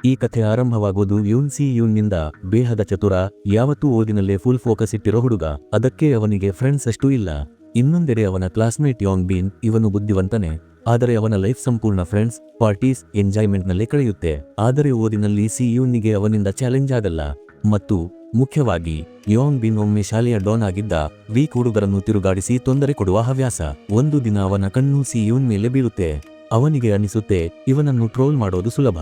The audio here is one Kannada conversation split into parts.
ಈ ಕಥೆ ಆರಂಭವಾಗುವುದು ಯೂನ್ ಸಿ ಯೂನ್ನಿಂದ. ಬೇಹದ ಚತುರ, ಯಾವತ್ತೂ ಓದಿನಲ್ಲೇ ಫುಲ್ ಫೋಕಸ್ ಇಟ್ಟಿರೋ ಹುಡುಗ. ಅದಕ್ಕೆ ಅವನಿಗೆ ಫ್ರೆಂಡ್ಸ್ ಅಷ್ಟೂ ಇಲ್ಲ. ಇನ್ನೊಂದೆಡೆ ಅವನ ಕ್ಲಾಸ್ಮೇಟ್ ಯಾಂಗ್ ಬಿನ್, ಇವನು ಬುದ್ಧಿವಂತನೇ, ಆದರೆ ಅವನ ಲೈಫ್ ಸಂಪೂರ್ಣ ಫ್ರೆಂಡ್ಸ್, ಪಾರ್ಟೀಸ್, ಎಂಜಾಯ್ಮೆಂಟ್ನಲ್ಲೇ ಕಳೆಯುತ್ತೆ. ಆದರೆ ಓದಿನಲ್ಲಿ ಸಿ ಯೂನ್ನಿಗೆ ಅವನಿಂದ ಚಾಲೆಂಜ್ ಆಗಲ್ಲ. ಮತ್ತು ಮುಖ್ಯವಾಗಿ ಯಾಂಗ್ ಬಿನ್ ಒಮ್ಮೆ ಶಾಲೆಯ ಡಾನ್ ಆಗಿದ್ದ. ವೀಕ್ ಹುಡುಗರನ್ನು ತಿರುಗಾಡಿಸಿ ತೊಂದರೆ ಕೊಡುವ ಹವ್ಯಾಸ. ಒಂದು ದಿನ ಅವನ ಕಣ್ಣು ಸಿ ಯೂನ್ ಮೇಲೆ ಬೀಳುತ್ತೆ. ಅವನಿಗೆ ಅನಿಸುತ್ತೆ ಇವನನ್ನು ಟ್ರೋಲ್ ಮಾಡೋದು ಸುಲಭ.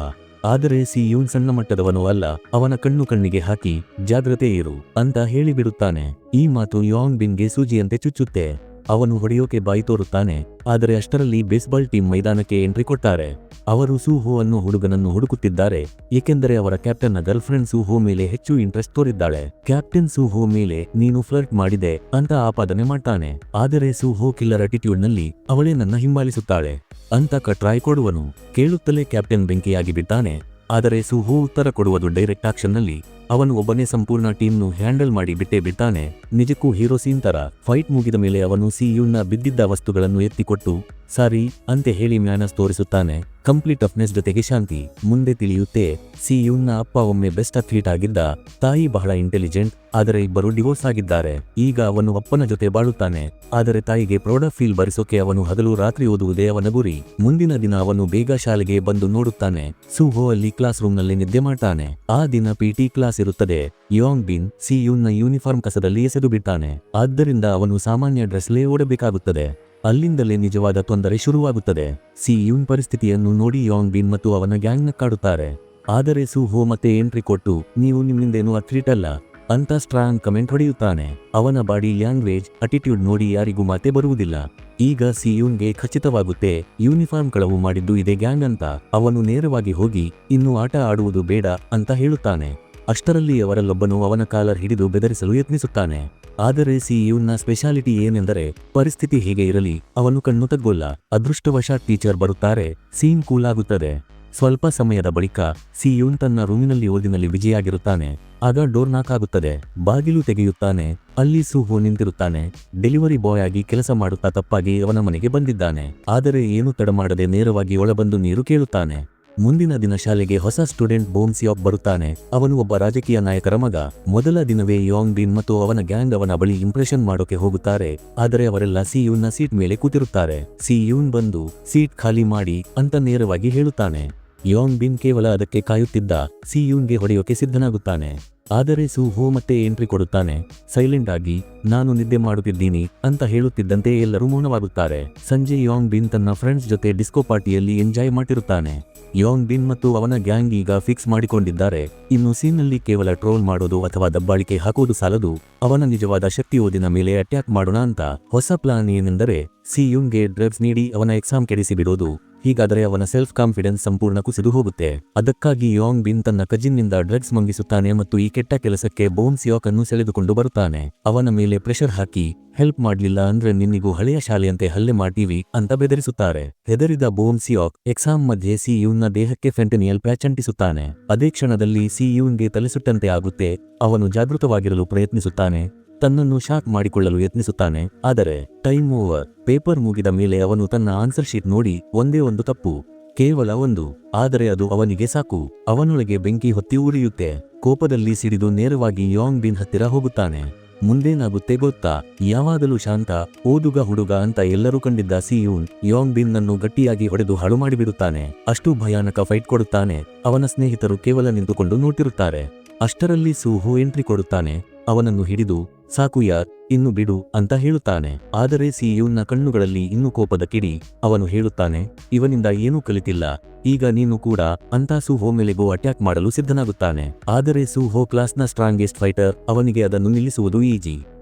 ಆದರೆ ಸಿ ಯೂನ್ ಸಣ್ಣ ಮಟ್ಟದವನು ಅಲ್ಲ. ಅವನ ಕಣ್ಣಿಗೆ ಹಾಕಿ ಜಾಗ್ರತೆ ಇರು ಅಂತ ಹೇಳಿಬಿಡುತ್ತಾನೆ. ಈ ಮಾತು ಯಾಂಗ್ ಬಿನ್ಗೆ ಸೂಜಿಯಂತೆ ಚುಚ್ಚುತ್ತೆ. ಅವನು ಹೊಡೆಯೋಕೆ ಬಾಯಿ ತೋರುತ್ತಾನೆ. ಆದರೆ ಅಷ್ಟರಲ್ಲಿ ಬೇಸ್ಬಾಲ್ ಟೀಮ್ ಮೈದಾನಕ್ಕೆ ಎಂಟ್ರಿ ಕೊಡ್ತಾರೆ. ಅವರು ಸೂಹೋ ಅನ್ನೋ ಹುಡುಗನನ್ನು ಹುಡುಕುತ್ತಿದ್ದಾರೆ, ಏಕೆಂದರೆ ಅವರ ಕ್ಯಾಪ್ಟನ್ನ ಗರ್ಲ್ ಫ್ರೆಂಡ್ ಸೂಹೋ ಮೇಲೆ ಹೆಚ್ಚು ಇಂಟ್ರೆಸ್ಟ್ ತೋರಿದ್ದಾಳೆ. ಕ್ಯಾಪ್ಟನ್ ಸೂಹೋ ಮೇಲೆ ನೀನು ಫ್ಲರ್ಟ್ ಮಾಡಿದೆ ಅಂತ ಆಪಾದನೆ ಮಾಡ್ತಾನೆ. ಆದರೆ ಸೂಹೋ ಕಿಲ್ಲರ್ ಅಟಿಟ್ಯೂಡ್ನಲ್ಲಿ ಅವಳೇ ನನ್ನ ಹಿಂಬಾಲಿಸುತ್ತಾಳೆ ಅಂತ ಟ್ರೈ ಕೊಡುವನು. ಕೇಳುತ್ತಲೇ ಕ್ಯಾಪ್ಟನ್ ಬೆಂಕಿಯಾಗಿ ಬಿದ್ದಾನೆ. ಆದರೆ ಸೂಹೋ ಉತ್ತರ ಕೊಡುವುದು ಡೈರೆಕ್ಟ್ ಆಕ್ಷನ್ನಲ್ಲಿ. ಅವನು ಒಬ್ಬನೇ ಸಂಪೂರ್ಣ ಟೀಮ್ನು ಹ್ಯಾಂಡಲ್ ಮಾಡಿ ಬಿಟ್ಟೇ ಬಿಡ್ತಾನೆ. ನಿಜಕ್ಕೂ ಹೀರೋ ಸೀನ್ ತರ. ಫೈಟ್ ಮುಗಿದ ಮೇಲೆ ಅವನು ಸಿ ಯೂನ್ನ ಬಿದ್ದಿದ್ದ ವಸ್ತುಗಳನ್ನು ಎತ್ತಿಕೊಟ್ಟು ಸಾರಿ ಅಂತೆ ಹೇಳಿ ಮ್ಯಾನಸ್ ತೋರಿಸುತ್ತಾನೆ. ಕಂಪ್ಲೀಟ್ ಟಫ್ನೆಸ್ ಜೊತೆಗೆ ಶಾಂತಿ. ಮುಂದೆ ತಿಳಿಯುತ್ತೆ ಸಿ ಯೂನ್ನ ಅಪ್ಪ ಒಮ್ಮೆ ಬೆಸ್ಟ್ ಅಥ್ಲೀಟ್ ಆಗಿದ್ದ, ತಾಯಿ ಬಹಳ ಇಂಟೆಲಿಜೆಂಟ್, ಆದರೆ ಇಬ್ಬರು ಡಿವೋರ್ಸ್ ಆಗಿದ್ದಾರೆ. ಈಗ ಅವನು ಅಪ್ಪನ ಜೊತೆ ಬಾಳುತ್ತಾನೆ. ಆದರೆ ತಾಯಿಗೆ ಪ್ರೌಢ ಫೀಲ್ ಬರಿಸೋಕೆ ಅವನು ಹಗಲು ರಾತ್ರಿ ಓದುವುದೇ ಅವನ ಗುರಿ. ಮುಂದಿನ ದಿನ ಅವನು ಬೇಗ ಶಾಲೆಗೆ ಬಂದು ನೋಡುತ್ತಾನೆ. ಸೂಹೋ ಅಲ್ಲಿ ಕ್ಲಾಸ್ ರೂಮ್ನಲ್ಲಿ ನಿದ್ದೆ ಮಾಡ್ತಾನೆ. ಆ ದಿನ ಪಿಟಿ ಕ್ಲಾಸ್ ಇರುತ್ತದೆ. ಯಾಂಗ್ ಬಿನ್ ಸಿ ಯೂನ್ನ ಯೂನಿಫಾರ್ಮ್ ಕಸದಲ್ಲಿ ಎಸೆದು ಬಿಡ್ತಾನೆ. ಆದ್ದರಿಂದ ಅವನು ಸಾಮಾನ್ಯ ಡ್ರೆಸ್ಲೇ ಓಡಬೇಕಾಗುತ್ತದೆ. ಅಲ್ಲಿಂದಲೇ ನಿಜವಾದ ತೊಂದರೆ ಶುರುವಾಗುತ್ತದೆ. ಸಿ ಯೂನ್ ಪರಿಸ್ಥಿತಿಯನ್ನು ನೋಡಿ ಯಾಂಗ್ ಬಿನ್ ಮತ್ತು ಅವನ ಗ್ಯಾಂಗ್ ನಕ್ಕಾಡುತ್ತಾರೆ. ಆದರೆ ಸೂಹೋ ಮತ್ತೆ ಎಂಟ್ರಿ ಕೊಟ್ಟು ನೀವು ನಿಮ್ಮಿಂದೇನು ಅಥ್ಲೀಟ್ ಅಲ್ಲ ಅಂತ ಸ್ಟ್ರಾಂಗ್ ಕಮೆಂಟ್ ಹೊಡೆಯುತ್ತಾನೆ. ಅವನ ಬಾಡಿ ಲ್ಯಾಂಗ್ವೇಜ್, ಅಟಿಟ್ಯೂಡ್ ನೋಡಿ ಯಾರಿಗೂ ಮಾತೆ ಬರುವುದಿಲ್ಲ. ಈಗ ಸಿ ಯೂನ್ಗೆ ಖಚಿತವಾಗುತ್ತೆ ಯೂನಿಫಾರ್ಮ್ ಕಳವು ಮಾಡಿದ್ದು ಇದೇ ಗ್ಯಾಂಗ್ ಅಂತ. ಅವನು ನೇರವಾಗಿ ಹೋಗಿ ಇನ್ನು ಆಟ ಆಡುವುದು ಬೇಡ ಅಂತ ಹೇಳುತ್ತಾನೆ. ಅಷ್ಟರಲ್ಲಿ ಅವರಲ್ಲೊಬ್ಬನು ಅವನ ಕಾಲರ್ ಹಿಡಿದು ಬೆದರಿಸಲು ಯತ್ನಿಸುತ್ತಾನೆ. ಆದರೆ ಸಿ ಯೂನ್ನ ಸ್ಪೆಷಾಲಿಟಿ ಏನೆಂದರೆ ಪರಿಸ್ಥಿತಿ ಹೇಗೆ ಇರಲಿ ಅವನು ಕಣ್ಣು ತಗ್ಗೋಲ್ಲ. ಅದೃಷ್ಟವಶಾತ್ ಟೀಚರ್ ಬರುತ್ತಾರೆ. ಸೀನ್ ಕೂಲ್ ಆಗುತ್ತದೆ. ಸ್ವಲ್ಪ ಸಮಯದ ಬಳಿಕ ಸಿ ಯೂನ್ ತನ್ನ ರೂಮಿನಲ್ಲಿ ಓದಿನಲ್ಲಿ ವಿಜಯಾಗಿರುತ್ತಾನೆ. ಆಗ ಡೋರ್ ನಾಕ್ ಆಗುತ್ತದೆ. ಬಾಗಿಲು ತೆಗೆಯುತ್ತಾನೆ. ಅಲ್ಲಿ ಸೂಹೋ ನಿಂತಿರುತ್ತಾನೆ. ಡೆಲಿವರಿ ಬಾಯ್ ಆಗಿ ಕೆಲಸ ಮಾಡುತ್ತಾ ತಪ್ಪಾಗಿ ಅವನ ಮನೆಗೆ ಬಂದಿದ್ದಾನೆ. ಆದರೆ ಏನು ತಡ ಮಾಡದೆ ನೇರವಾಗಿ ಒಳಬಂದು ನೀರು ಕೇಳುತ್ತಾನೆ. ಮುಂದಿನ ದಿನ ಶಾಲೆಗೆ ಹೊಸ ಸ್ಟೂಡೆಂಟ್ ಬೋಮ್ ಸಿಯಾಕ್ ಬರುತ್ತಾನೆ. ಅವನು ಒಬ್ಬ ರಾಜಕೀಯ ನಾಯಕರ ಮಗ. ಮೊದಲ ದಿನವೇ ಯಾಂಗ್ ಬಿನ್ ಮತ್ತು ಅವನ ಗ್ಯಾಂಗ್ ಅವನ ಬಳಿ ಇಂಪ್ರೆಷನ್ ಮಾಡೋಕೆ ಹೋಗುತ್ತಾರೆ. ಆದರೆ ಅವರೆಲ್ಲ ಸಿ ಯೂನ್ನ ಸೀಟ್ ಮೇಲೆ ಕೂತಿರುತ್ತಾರೆ. ಸಿ ಯೂನ್ ಬಂದು ಸೀಟ್ ಖಾಲಿ ಮಾಡಿ ಅಂತ ನೇರವಾಗಿ ಹೇಳುತ್ತಾನೆ. ಯಾಂಗ್ ಬಿನ್ ಕೇವಲ ಅದಕ್ಕೆ ಕಾಯುತ್ತಿದ್ದ. ಸಿ ಯೂನ್ಗೆ ಹೊಡೆಯೋಕೆ ಸಿದ್ಧನಾಗುತ್ತಾನೆ. ಆದರೆ ಸೂಹೋ ಮತ್ತೆ ಎಂಟ್ರಿ ಕೊಡುತ್ತಾನೆ. ಸೈಲೆಂಟ್ ಆಗಿ ನಾನು ನಿದ್ದೆ ಮಾಡುತ್ತಿದ್ದೀನಿ ಅಂತ ಹೇಳುತ್ತಿದ್ದಂತೆ ಎಲ್ಲರೂ ಮೌನವಾಗುತ್ತಾರೆ. ಸಂಜೆ ಯಾಂಗ್ ಬಿನ್ ತನ್ನ ಫ್ರೆಂಡ್ಸ್ ಜೊತೆ ಡಿಸ್ಕೋ ಪಾರ್ಟಿಯಲ್ಲಿ ಎಂಜಾಯ್ ಮಾಡಿರುತ್ತಾನೆ. ಯಾಂಗ್ ಬಿನ್ ಮತ್ತು ಅವನ ಗ್ಯಾಂಗ್ ಈಗ ಫಿಕ್ಸ್ ಮಾಡಿಕೊಂಡಿದ್ದಾರೆ. ಇನ್ನು ಸೀನ್ನಲ್ಲಿ ಕೇವಲ ಟ್ರೋಲ್ ಮಾಡೋದು ಅಥವಾ ದಬ್ಬಾಳಿಕೆ ಹಾಕುವುದು ಸಾಲದು, ಅವನ ನಿಜವಾದ ಶಕ್ತಿ ಓದಿನ ಮೇಲೆ ಅಟ್ಯಾಕ್ ಮಾಡೋಣ ಅಂತ. ಹೊಸ ಪ್ಲಾನ್ ಏನೆಂದರೆ ಸಿ ಯೂನ್ಗೆ ಡ್ರಗ್ಸ್ ನೀಡಿ ಅವನ ಎಕ್ಸಾಮ್ ಕೆಡಿಸಿ ಬಿಡೋದು. ಹೀಗಾದರೆ ಅವನ ಸೆಲ್ಫ್ ಕಾನ್ಫಿಡೆನ್ಸ್ ಸಂಪೂರ್ಣ ಕುಸಿದು ಹೋಗುತ್ತೆ. ಅದಕ್ಕಾಗಿ ಯಾಂಗ್ ಬಿನ್ ತನ್ನ ಕಜಿನ್ನಿಂದ ಡ್ರಗ್ಸ್ ಮಂಗಿಸುತ್ತಾನೆ ಮತ್ತು ಈ ಕೆಟ್ಟ ಕೆಲಸಕ್ಕೆ ಬೋಮ್ ಸಿಯಾಕ್ ಅನ್ನು ಸೆಳೆದುಕೊಂಡು ಬರುತ್ತಾನೆ. ಅವನ ಮೇಲೆ ಪ್ರೆಷರ್ ಹಾಕಿ ಹೆಲ್ಪ್ ಮಾಡ್ಲಿಲ್ಲ ಅಂದ್ರೆ ನಿನ್ನಿಗೂ ಹಳೆಯ ಶಾಲೆಯಂತೆ ಹಲ್ಲೆ ಮಾಡ್ತೀವಿ ಅಂತ ಬೆದರಿಸುತ್ತಾರೆ. ಹೆದರಿದ ಬೋಮ್ ಸಿಯಾಕ್ ಎಕ್ಸಾಮ್ ಮಧ್ಯೆ ಸಿ ಯೂನ್ನ ದೇಹಕ್ಕೆ ಫೆಂಟನಿಯಲ್ ಪ್ಯಾಚ್ ಅಂಟಿಸುತ್ತಾನೆ. ಅದೇ ಕ್ಷಣದಲ್ಲಿ ಸಿ ಯೂನ್ಗೆ ತಲೆಸುಟ್ಟಂತೆ ಆಗುತ್ತೆ. ಅವನು ಜಾಗೃತವಾಗಿರಲು ಪ್ರಯತ್ನಿಸುತ್ತಾನೆ. ತನ್ನನ್ನು ಶಾಕ್ ಮಾಡಿಕೊಳ್ಳಲು ಯತ್ನಿಸುತ್ತಾನೆ. ಆದರೆ ಟೈಮ್ ಓವರ್. ಪೇಪರ್ ಮುಗಿದ ಮೇಲೆ ಅವನು ತನ್ನ ಆನ್ಸರ್ ಶೀಟ್ ನೋಡಿ ಒಂದೇ ಒಂದು ತಪ್ಪು, ಕೇವಲ ಒಂದು. ಆದರೆ ಅದು ಅವನಿಗೆ ಸಾಕು. ಅವನೊಳಗೆ ಬೆಂಕಿ ಹೊತ್ತಿ ಉರಿಯುತ್ತೆ. ಕೋಪದಲ್ಲಿ ಸಿಡಿದು ನೇರವಾಗಿ ಯಾಂಗ್ ಬಿನ್ ಹತ್ತಿರ ಹೋಗುತ್ತಾನೆ. ಮುಂದೇನಾಗುತ್ತೆ ಗೊತ್ತಾ? ಯಾವಾಗಲೂ ಶಾಂತ, ಓದುಗ ಹುಡುಗ ಅಂತ ಎಲ್ಲರೂ ಕಂಡಿದ್ದ ಸಿ ಯೂನ್ ಯಾಂಗ್ ಬಿನ್ ನನ್ನು ಗಟ್ಟಿಯಾಗಿ ಹೊಡೆದು ಹಾಳು ಮಾಡಿಬಿಡುತ್ತಾನೆ. ಅಷ್ಟು ಭಯಾನಕ ಫೈಟ್ ಕೊಡುತ್ತಾನೆ. ಅವನ ಸ್ನೇಹಿತರು ಕೇವಲ ನಿಂತುಕೊಂಡು ನೋಡ್ತಿರುತ್ತಾರೆ. ಅಷ್ಟರಲ್ಲಿ ಸೂಹೋ ಎಂಟ್ರಿ ಕೊಡುತ್ತಾನೆ. ಅವನನ್ನು ಹಿಡಿದು ಸಾಕು ಯಾರ್, ಇನ್ನು ಬಿಡು ಅಂತ ಹೇಳುತ್ತಾನೆ. ಆದರೆ ಸಿ ಯೂನ್ನ ಕಣ್ಣುಗಳಲ್ಲಿ ಇನ್ನೂ ಕೋಪದ ಕಿಡಿ. ಅವನು ಹೇಳುತ್ತಾನೆ ಇವನಿಂದ ಏನೂ ಕಲಿತಿಲ್ಲ, ಈಗ ನೀನು ಕೂಡ ಅಂತ ಸೂಹೋ ಮೇಲೆಗೂ ಅಟ್ಯಾಕ್ ಮಾಡಲು ಸಿದ್ಧನಾಗುತ್ತಾನೆ. ಆದರೆ ಸೂಹೋ ಕ್ಲಾಸ್ನ ಸ್ಟ್ರಾಂಗೆಸ್ಟ್ ಫೈಟರ್. ಅವನಿಗೆ ಅದನ್ನು ನಿಲ್ಲಿಸುವುದು ಈಜಿ.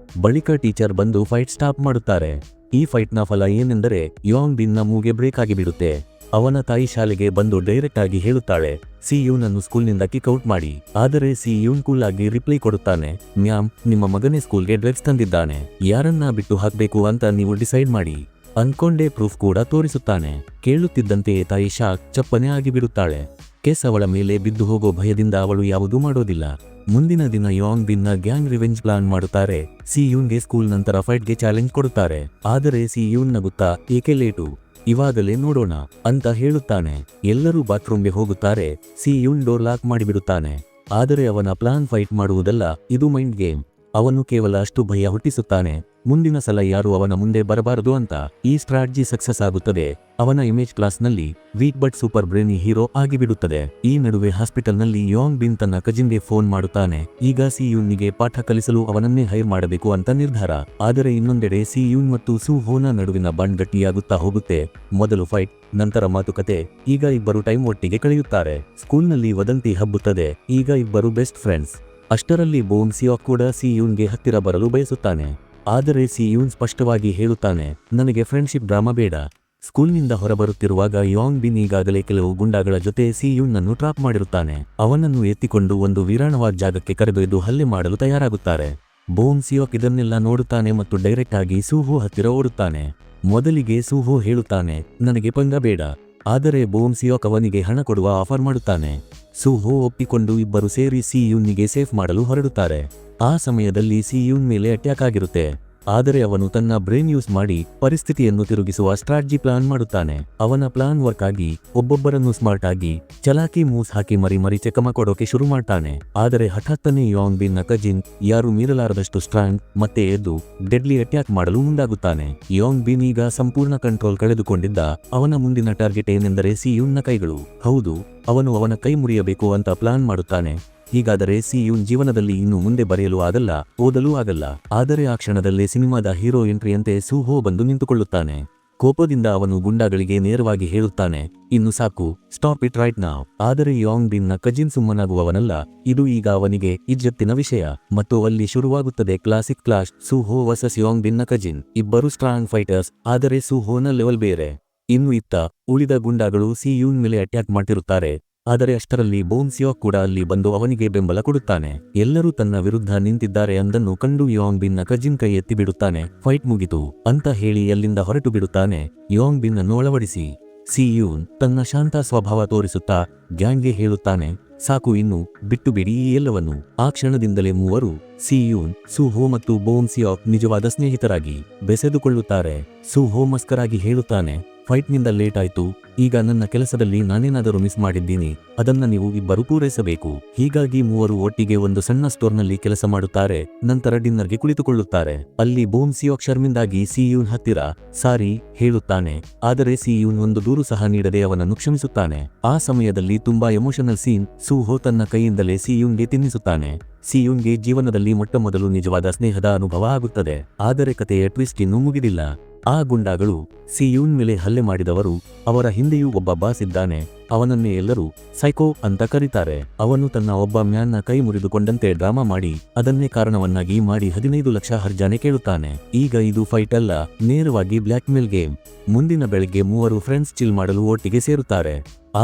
ಬಳಿಕ ಟೀಚರ್ ಬಂದು ಫೈಟ್ ಸ್ಟಾಪ್ ಮಾಡುತ್ತಾರೆ. ಈ ಫೈಟ್ನ ಫಲ ಏನೆಂದರೆ ಯಾಂಗ್ ಬಿನ್ನ ಮೂಗೆ ಬ್ರೇಕ್ ಆಗಿಬಿಡುತ್ತೆ. ಅವನ ತಾಯಿ ಶಾಲೆಗೆ ಬಂದು ಡೈರೆಕ್ಟ್ ಆಗಿ ಹೇಳುತ್ತಾಳೆ ಸಿ ಯೂನ್ ಅನ್ನು ಸ್ಕೂಲ್ನಿಂದ ಕಿಕ್ಔಟ್ ಮಾಡಿ. ಆದರೆ ಸಿ ಯೂನ್ ಕೂಲ್ ಆಗಿ ರಿಪ್ಲೈ ಕೊಡುತ್ತಾನೆ, ಮ್ಯಾಮ್ ನಿಮ್ಮ ಮಗನೇ ಸ್ಕೂಲ್ಗೆ ಡ್ರಗ್ಸ್ ತಂದಿದ್ದಾನೆ, ಯಾರನ್ನ ಬಿಟ್ಟು ಹಾಕಬೇಕು ಅಂತ ನೀವು ಡಿಸೈಡ್ ಮಾಡಿ ಅನ್ಕೊಂಡೇ ಪ್ರೂಫ್ ಕೂಡ ತೋರಿಸುತ್ತಾನೆ. ಕೇಳುತ್ತಿದ್ದಂತೆಯೇ ತಾಯಿ ಶಾಕ್ ಚಪ್ಪನೆ ಆಗಿಬಿಡುತ್ತಾಳೆ. ಕೇಸ್ ಅವಳ ಮೇಲೆ ಬಿದ್ದು ಹೋಗೋ ಭಯದಿಂದ ಅವಳು ಯಾವುದೂ ಮಾಡೋದಿಲ್ಲ. ಮುಂದಿನ ದಿನ ಯಾಂಗ್ ಬಿನ್ನ ಗ್ಯಾಂಗ್ ರಿವೆಂಜ್ ಪ್ಲಾನ್ ಮಾಡುತ್ತಾರೆ. ಸಿ ಯೂನ್ಗೆ ಸ್ಕೂಲ್ ನಂತರ ಫೈಟ್ಗೆ ಚಾಲೆಂಜ್ ಕೊಡುತ್ತಾರೆ. ಆದರೆ ಸಿ ಯೂನ್ ನಗುತ್ತಾ ಏಕೆ ಲೇಟು, ಇವಾಗಲೇ ನೋಡೋಣ ಅಂತ ಹೇಳುತ್ತಾನೆ. ಎಲ್ಲರೂ ಬಾತ್ರೂಮ್ಗೆ ಹೋಗುತ್ತಾರೆ. ಸಿ ಯೂನ್ ಡೋರ್ ಲಾಕ್ ಮಾಡಿಬಿಡುತ್ತಾನೆ. ಆದರೆ ಅವನ ಪ್ಲಾನ್ ಫೈಟ್ ಮಾಡುವುದಲ್ಲ, ಇದು ಮೈಂಡ್ ಗೇಮ್. ಅವನು ಕೇವಲ ಅಷ್ಟು ಭಯ ಹುಟ್ಟಿಸುತ್ತಾನೆ, ಮುಂದಿನ ಸಲ ಯಾರು ಅವನ ಮುಂದೆ ಬರಬಾರದು ಅಂತ. ಈ ಸ್ಟ್ರಾಟಜಿ ಸಕ್ಸಸ್ ಆಗುತ್ತದೆ. ಅವನ ಇಮೇಜ್ ಕ್ಲಾಸ್ನಲ್ಲಿ weak but super brainy hero ಆಗಿಬಿಡುತ್ತದೆ. ಈ ನಡುವೆ ಹಾಸ್ಪಿಟಲ್ನಲ್ಲಿ ಯೋಂಗ್ ಬಿನ್ ತನ್ನ ಕಜಿನ್ಗೆ ಫೋನ್ ಮಾಡುತ್ತಾನೆ. ಈಗ ಸಿ ಯೂನ್ನಿಗೆ ಪಾಠ ಕಲಿಸಲು ಅವನನ್ನೇ ಹೈರ್ ಮಾಡಬೇಕು ಅಂತ ನಿರ್ಧಾರ. ಆದರೆ ಇನ್ನೊಂದೆಡೆ ಸಿ ಯೂನ್ ಮತ್ತು ಸು ಹೋನ ನಡುವಿನ ಬಾಂಡ್ ಗಟ್ಟಿಯಾಗುತ್ತಾ ಹೋಗುತ್ತೆ. ಮೊದಲು ಫೈಟ್, ನಂತರ ಮಾತುಕತೆ. ಈಗ ಇಬ್ಬರು ಟೈಮ್ ಒಟ್ಟಿಗೆ ಕಳೆಯುತ್ತಾರೆ. ಸ್ಕೂಲ್ನಲ್ಲಿ ವದಂತಿ ಹಬ್ಬುತ್ತದೆ. ಈಗ ಇಬ್ಬರು ಬೆಸ್ಟ್ ಫ್ರೆಂಡ್ಸ್. ಅಷ್ಟರಲ್ಲಿ ಬೋಮ್ ಸಿಯಾಕ್ ಕೂಡ ಸಿ ಯೂನ್ಗೆ ಹತ್ತಿರ ಬರಲು ಬಯಸುತ್ತಾನೆ. ಆದರೆ ಸಿ ಯೂನ್ ಸ್ಪಷ್ಟವಾಗಿ ಹೇಳುತ್ತಾನೆ, ನನಗೆ ಫ್ರೆಂಡ್ಶಿಪ್ ಡ್ರಾಮಾ ಬೇಡ. ಸ್ಕೂಲ್ನಿಂದ ಹೊರಬರುತ್ತಿರುವಾಗ ಯೋಂಗ್ ಬಿನ್ ಈಗಾಗಲೇ ಕೆಲವು ಗುಂಡಾಗಳ ಜೊತೆ ಸಿ ಯೂನ್ನನ್ನು ಟ್ರಾಪ್ ಮಾಡಿರುತ್ತಾನೆ. ಅವನನ್ನು ಎತ್ತಿಕೊಂಡು ಒಂದು ವೀರಾಣವಾದ ಜಾಗಕ್ಕೆ ಕರೆದೊಯ್ದು ಹಲ್ಲೆ ಮಾಡಲು ತಯಾರಾಗುತ್ತಾರೆ. ಬೋಮ್ ಸಿಯಾಕ್ ಇದನ್ನೆಲ್ಲ ನೋಡುತ್ತಾನೆ ಮತ್ತು ಡೈರೆಕ್ಟ್ ಆಗಿ ಸೂಹೋ ಹತ್ತಿರ ಓಡುತ್ತಾನೆ. ಮೊದಲಿಗೆ ಸೂಹೋ ಹೇಳುತ್ತಾನೆ, ನನಗೆ ಪಂಗ ಬೇಡ. ಆದರೆ ಬೋಮ್ ಸಿಯಾಕ್ ಅವನಿಗೆ ಹಣ ಕೊಡುವ ಆಫರ್ ಮಾಡುತ್ತಾನೆ. ಸೂಹೋ ಒಪ್ಪಿಕೊಂಡು ಇಬ್ಬರು ಸೇರಿ ಸಿ ಯೂನ್ನಿಗೆ ಸೇಫ್ ಮಾಡಲು ಹೊರಡುತ್ತಾರೆ. ಆ ಸಮಯದಲ್ಲಿ ಸಿ ಯೂನ್ ಮೇಲೆ ಅಟ್ಯಾಕ್ ಆಗಿರುತ್ತೆ. ಆದರೆ ಅವನು ತನ್ನ ಬ್ರೈನ್ ಯೂಸ್ ಮಾಡಿ ಪರಿಸ್ಥಿತಿಯನ್ನು ತಿರುಗಿಸುವ ಸ್ಟ್ರಾಟಜಿ ಪ್ಲಾನ್ ಮಾಡುತ್ತಾನೆ. ಅವನ ಪ್ಲಾನ್ ವರ್ಕ್ ಆಗಿ ಒಬ್ಬೊಬ್ಬರನ್ನು ಸ್ಮಾರ್ಟ್ ಆಗಿ ಚಲಾಕಿ ಮೂಸ್ ಹಾಕಿ ಮರಿ ಚಕಮ ಕೊಡೋಕೆ ಶುರು ಮಾಡ್ತಾನೆ. ಆದರೆ ಹಠಾತ್ತನೆ ಯೋಂಗ್ ಬಿನ್ ನ ಕಜಿನ್ ಯಾರು ಮೀರಲಾರದಷ್ಟು ಸ್ಟ್ರಾಂಗ್ ಮತ್ತೆ ಎದ್ದು ಡೆಡ್ಲಿ ಅಟ್ಯಾಕ್ ಮಾಡಲು ಮುಂದಾಗುತ್ತಾನೆ. ಯೋಂಗ್ ಬಿನ್ ಈಗ ಸಂಪೂರ್ಣ ಕಂಟ್ರೋಲ್ ಕಳೆದುಕೊಂಡಿದ್ದ. ಅವನ ಮುಂದಿನ ಟಾರ್ಗೆಟ್ ಏನೆಂದರೆ ಸಿ ಯೂನ್ ನ ಕೈಗಳು. ಹೌದು, ಅವನು ಅವನ ಕೈ ಮುರಿಯಬೇಕು ಅಂತ ಪ್ಲಾನ್ ಮಾಡುತ್ತಾನೆ. ಹೀಗಾದರೆ ಸಿ ಯೂನ್ ಜೀವನದಲ್ಲಿ ಇನ್ನು ಮುಂದೆ ಬರೆಯಲು ಆಗಲ್ಲ, ಓದಲೂ ಆಗಲ್ಲ. ಆದರೆ ಆ ಕ್ಷಣದಲ್ಲೇ ಸಿನಿಮಾದ ಹೀರೋ ಎಂಟ್ರಿಯಂತೆ ಸೂಹೋ ಬಂದು ನಿಂತುಕೊಳ್ಳುತ್ತಾನೆ. ಕೋಪದಿಂದ ಅವನು ಗುಂಡಾಗಳಿಗೆ ನೇರವಾಗಿ ಹೇಳುತ್ತಾನೆ, ಇನ್ನು ಸಾಕು, ಸ್ಟಾಪ್ ಇಟ್ ರೈಟ್ ನಾವ್. ಆದರೆ ಯೋಂಗ್ ಬಿನ್ ನ ಕಜಿನ್ ಸುಮ್ಮನಾಗುವವನಲ್ಲ. ಇದು ಈಗ ಅವನಿಗೆ ಇಜ್ಜತ್ತಿನ ವಿಷಯ. ಮತ್ತು ಅಲ್ಲಿ ಶುರುವಾಗುತ್ತದೆ classic clash, Suho versus Yeong Bin ನ ಕಜಿನ್. ಇಬ್ಬರು ಸ್ಟ್ರಾಂಗ್ ಫೈಟರ್ಸ್, ಆದರೆ ಸೂಹೋನ ಲೆವೆಲ್ ಬೇರೆ. ಇನ್ನು ಇತ್ತ ಉಳಿದ ಗುಂಡಾಗಳು ಸಿ ಯೂನ್ ಮೇಲೆ ಅಟ್ಯಾಕ್ ಮಾಡ್ತಿರುತ್ತಾರೆ. ಆದರೆ ಅಷ್ಟರಲ್ಲಿ ಬೋಮ್ ಸಿಯಾಕ್ ಕೂಡ ಅಲ್ಲಿ ಬಂದು ಅವನಿಗೆ ಬೆಂಬಲ ಕೊಡುತ್ತಾನೆ. ಎಲ್ಲರೂ ತನ್ನ ವಿರುದ್ಧ ನಿಂತಿದ್ದಾರೆ ಅಂದನ್ನು ಕಂಡು ಯೋಂಗ್ ಬಿನ್ ನ ಕಜಿನ್ ಕೈ ಎತ್ತಿ ಬಿಡುತ್ತಾನೆ. ಫೈಟ್ ಮುಗಿತು ಅಂತ ಹೇಳಿ ಅಲ್ಲಿಂದ ಹೊರಟು ಬಿಡುತ್ತಾನೆ. ಯೋಂಗ್ ಬಿನ್ ಅನ್ನು ಅಳವಡಿಸಿ ಸಿ ಯೂನ್ ತನ್ನ ಶಾಂತ ಸ್ವಭಾವ ತೋರಿಸುತ್ತಾ ಗ್ಯಾಂಗ್ಗೆ ಹೇಳುತ್ತಾನೆ, ಸಾಕು, ಇನ್ನು ಬಿಟ್ಟು ಬಿಡಿ ಈ ಎಲ್ಲವನ್ನು. ಆ ಕ್ಷಣದಿಂದಲೇ ಮೂವರು ಸಿ ಯೂನ್, ಸೂಹೋ ಮತ್ತು ಬೋಮ್ ಸಿಯಾಕ್ ನಿಜವಾದ ಸ್ನೇಹಿತರಾಗಿ ಬೆಸೆದುಕೊಳ್ಳುತ್ತಾರೆ. ಸೂಹೋ ಮಸ್ಕರಾಗಿ ಹೇಳುತ್ತಾನೆ, ಫೈಟ್ನಿಂದ ಲೇಟ್ ಆಯ್ತು. ಈಗ ನನ್ನ ಕೆಲಸದಲ್ಲಿ ನಾನೇನಾದರೂ ಮಿಸ್ ಮಾಡಿದ್ದೀನಿ, ಅದನ್ನ ನೀವು ಇಬ್ಬರು ಪೂರೈಸಬೇಕು. ಹೀಗಾಗಿ ಮೂವರು ಒಟ್ಟಿಗೆ ಒಂದು ಸಣ್ಣ ಸ್ಟೋರ್ನಲ್ಲಿ ಕೆಲಸ ಮಾಡುತ್ತಾರೆ. ನಂತರ ಡಿನ್ನರ್ಗೆ ಕುಳಿತುಕೊಳ್ಳುತ್ತಾರೆ. ಅಲ್ಲಿ ಬೋಮ್ ಸಿಯಾಕ್ ಶರ್ಮಿಂದಾಗಿ ಸಿ ಯೂನ್ ಹತ್ತಿರ ಸಾರಿ ಹೇಳುತ್ತಾನೆ. ಆದರೆ ಸಿ ಯೂನ್ ಒಂದು ದೂರು ಸಹ ನೀಡದೆ ಅವನನ್ನು ಕ್ಷಮಿಸುತ್ತಾನೆ. ಆ ಸಮಯದಲ್ಲಿ ತುಂಬಾ ಎಮೋಷನಲ್ ಸೀನ್. ಸೂಹೋ ತನ್ನ ಕೈಯಿಂದಲೇ ಸಿ ಯೂನ್ಗೆ ತಿನ್ನಿಸುತ್ತಾನೆ. ಸಿ ಯೂನ್ಗೆ ಜೀವನದಲ್ಲಿ ಮೊಟ್ಟಮೊದಲು ನಿಜವಾದ ಸ್ನೇಹದ ಅನುಭವ ಆಗುತ್ತದೆ. ಆದರೆ ಕಥೆಯ ಟ್ವಿಸ್ಟ್ ಇನ್ನೂ ಮುಗಿದಿಲ್ಲ. ಆ ಗುಂಡಾಗಳು ಸಿ ಯೂನ್ ಮೇಲೆ ಹಲ್ಲೆ ಮಾಡಿದವರು. ಅವರ ಹಿಂದೆಯೂ ಒಬ್ಬ ಬಾಸ್ ಇದ್ದಾನೆ. ಅವನನ್ನೇ ಎಲ್ಲರೂ ಸೈಕೋ ಅಂತ ಕರೀತಾರೆ. ಅವನು ತನ್ನ ಒಬ್ಬ ಮ್ಯಾನ್ನ ಕೈ ಮುರಿದುಕೊಂಡಂತೆ ಡ್ರಾಮಾ ಮಾಡಿ ಅದನ್ನೇ ಕಾರಣವನ್ನಾಗಿ ಮಾಡಿ 15 ಲಕ್ಷ ಹರ್ಜಾನೆ ಕೇಳುತ್ತಾನೆ. ಈಗ ಇದು ಫೈಟ್ ಅಲ್ಲ, ನೇರವಾಗಿ ಬ್ಲ್ಯಾಕ್ ಮೇಲ್ ಗೇಮ್. ಮುಂದಿನ ಬೆಳಗ್ಗೆ ಮೂವರು ಫ್ರೆಂಡ್ಸ್ ಚಿಲ್ ಮಾಡಲು ಒಟ್ಟಿಗೆ ಸೇರುತ್ತಾರೆ.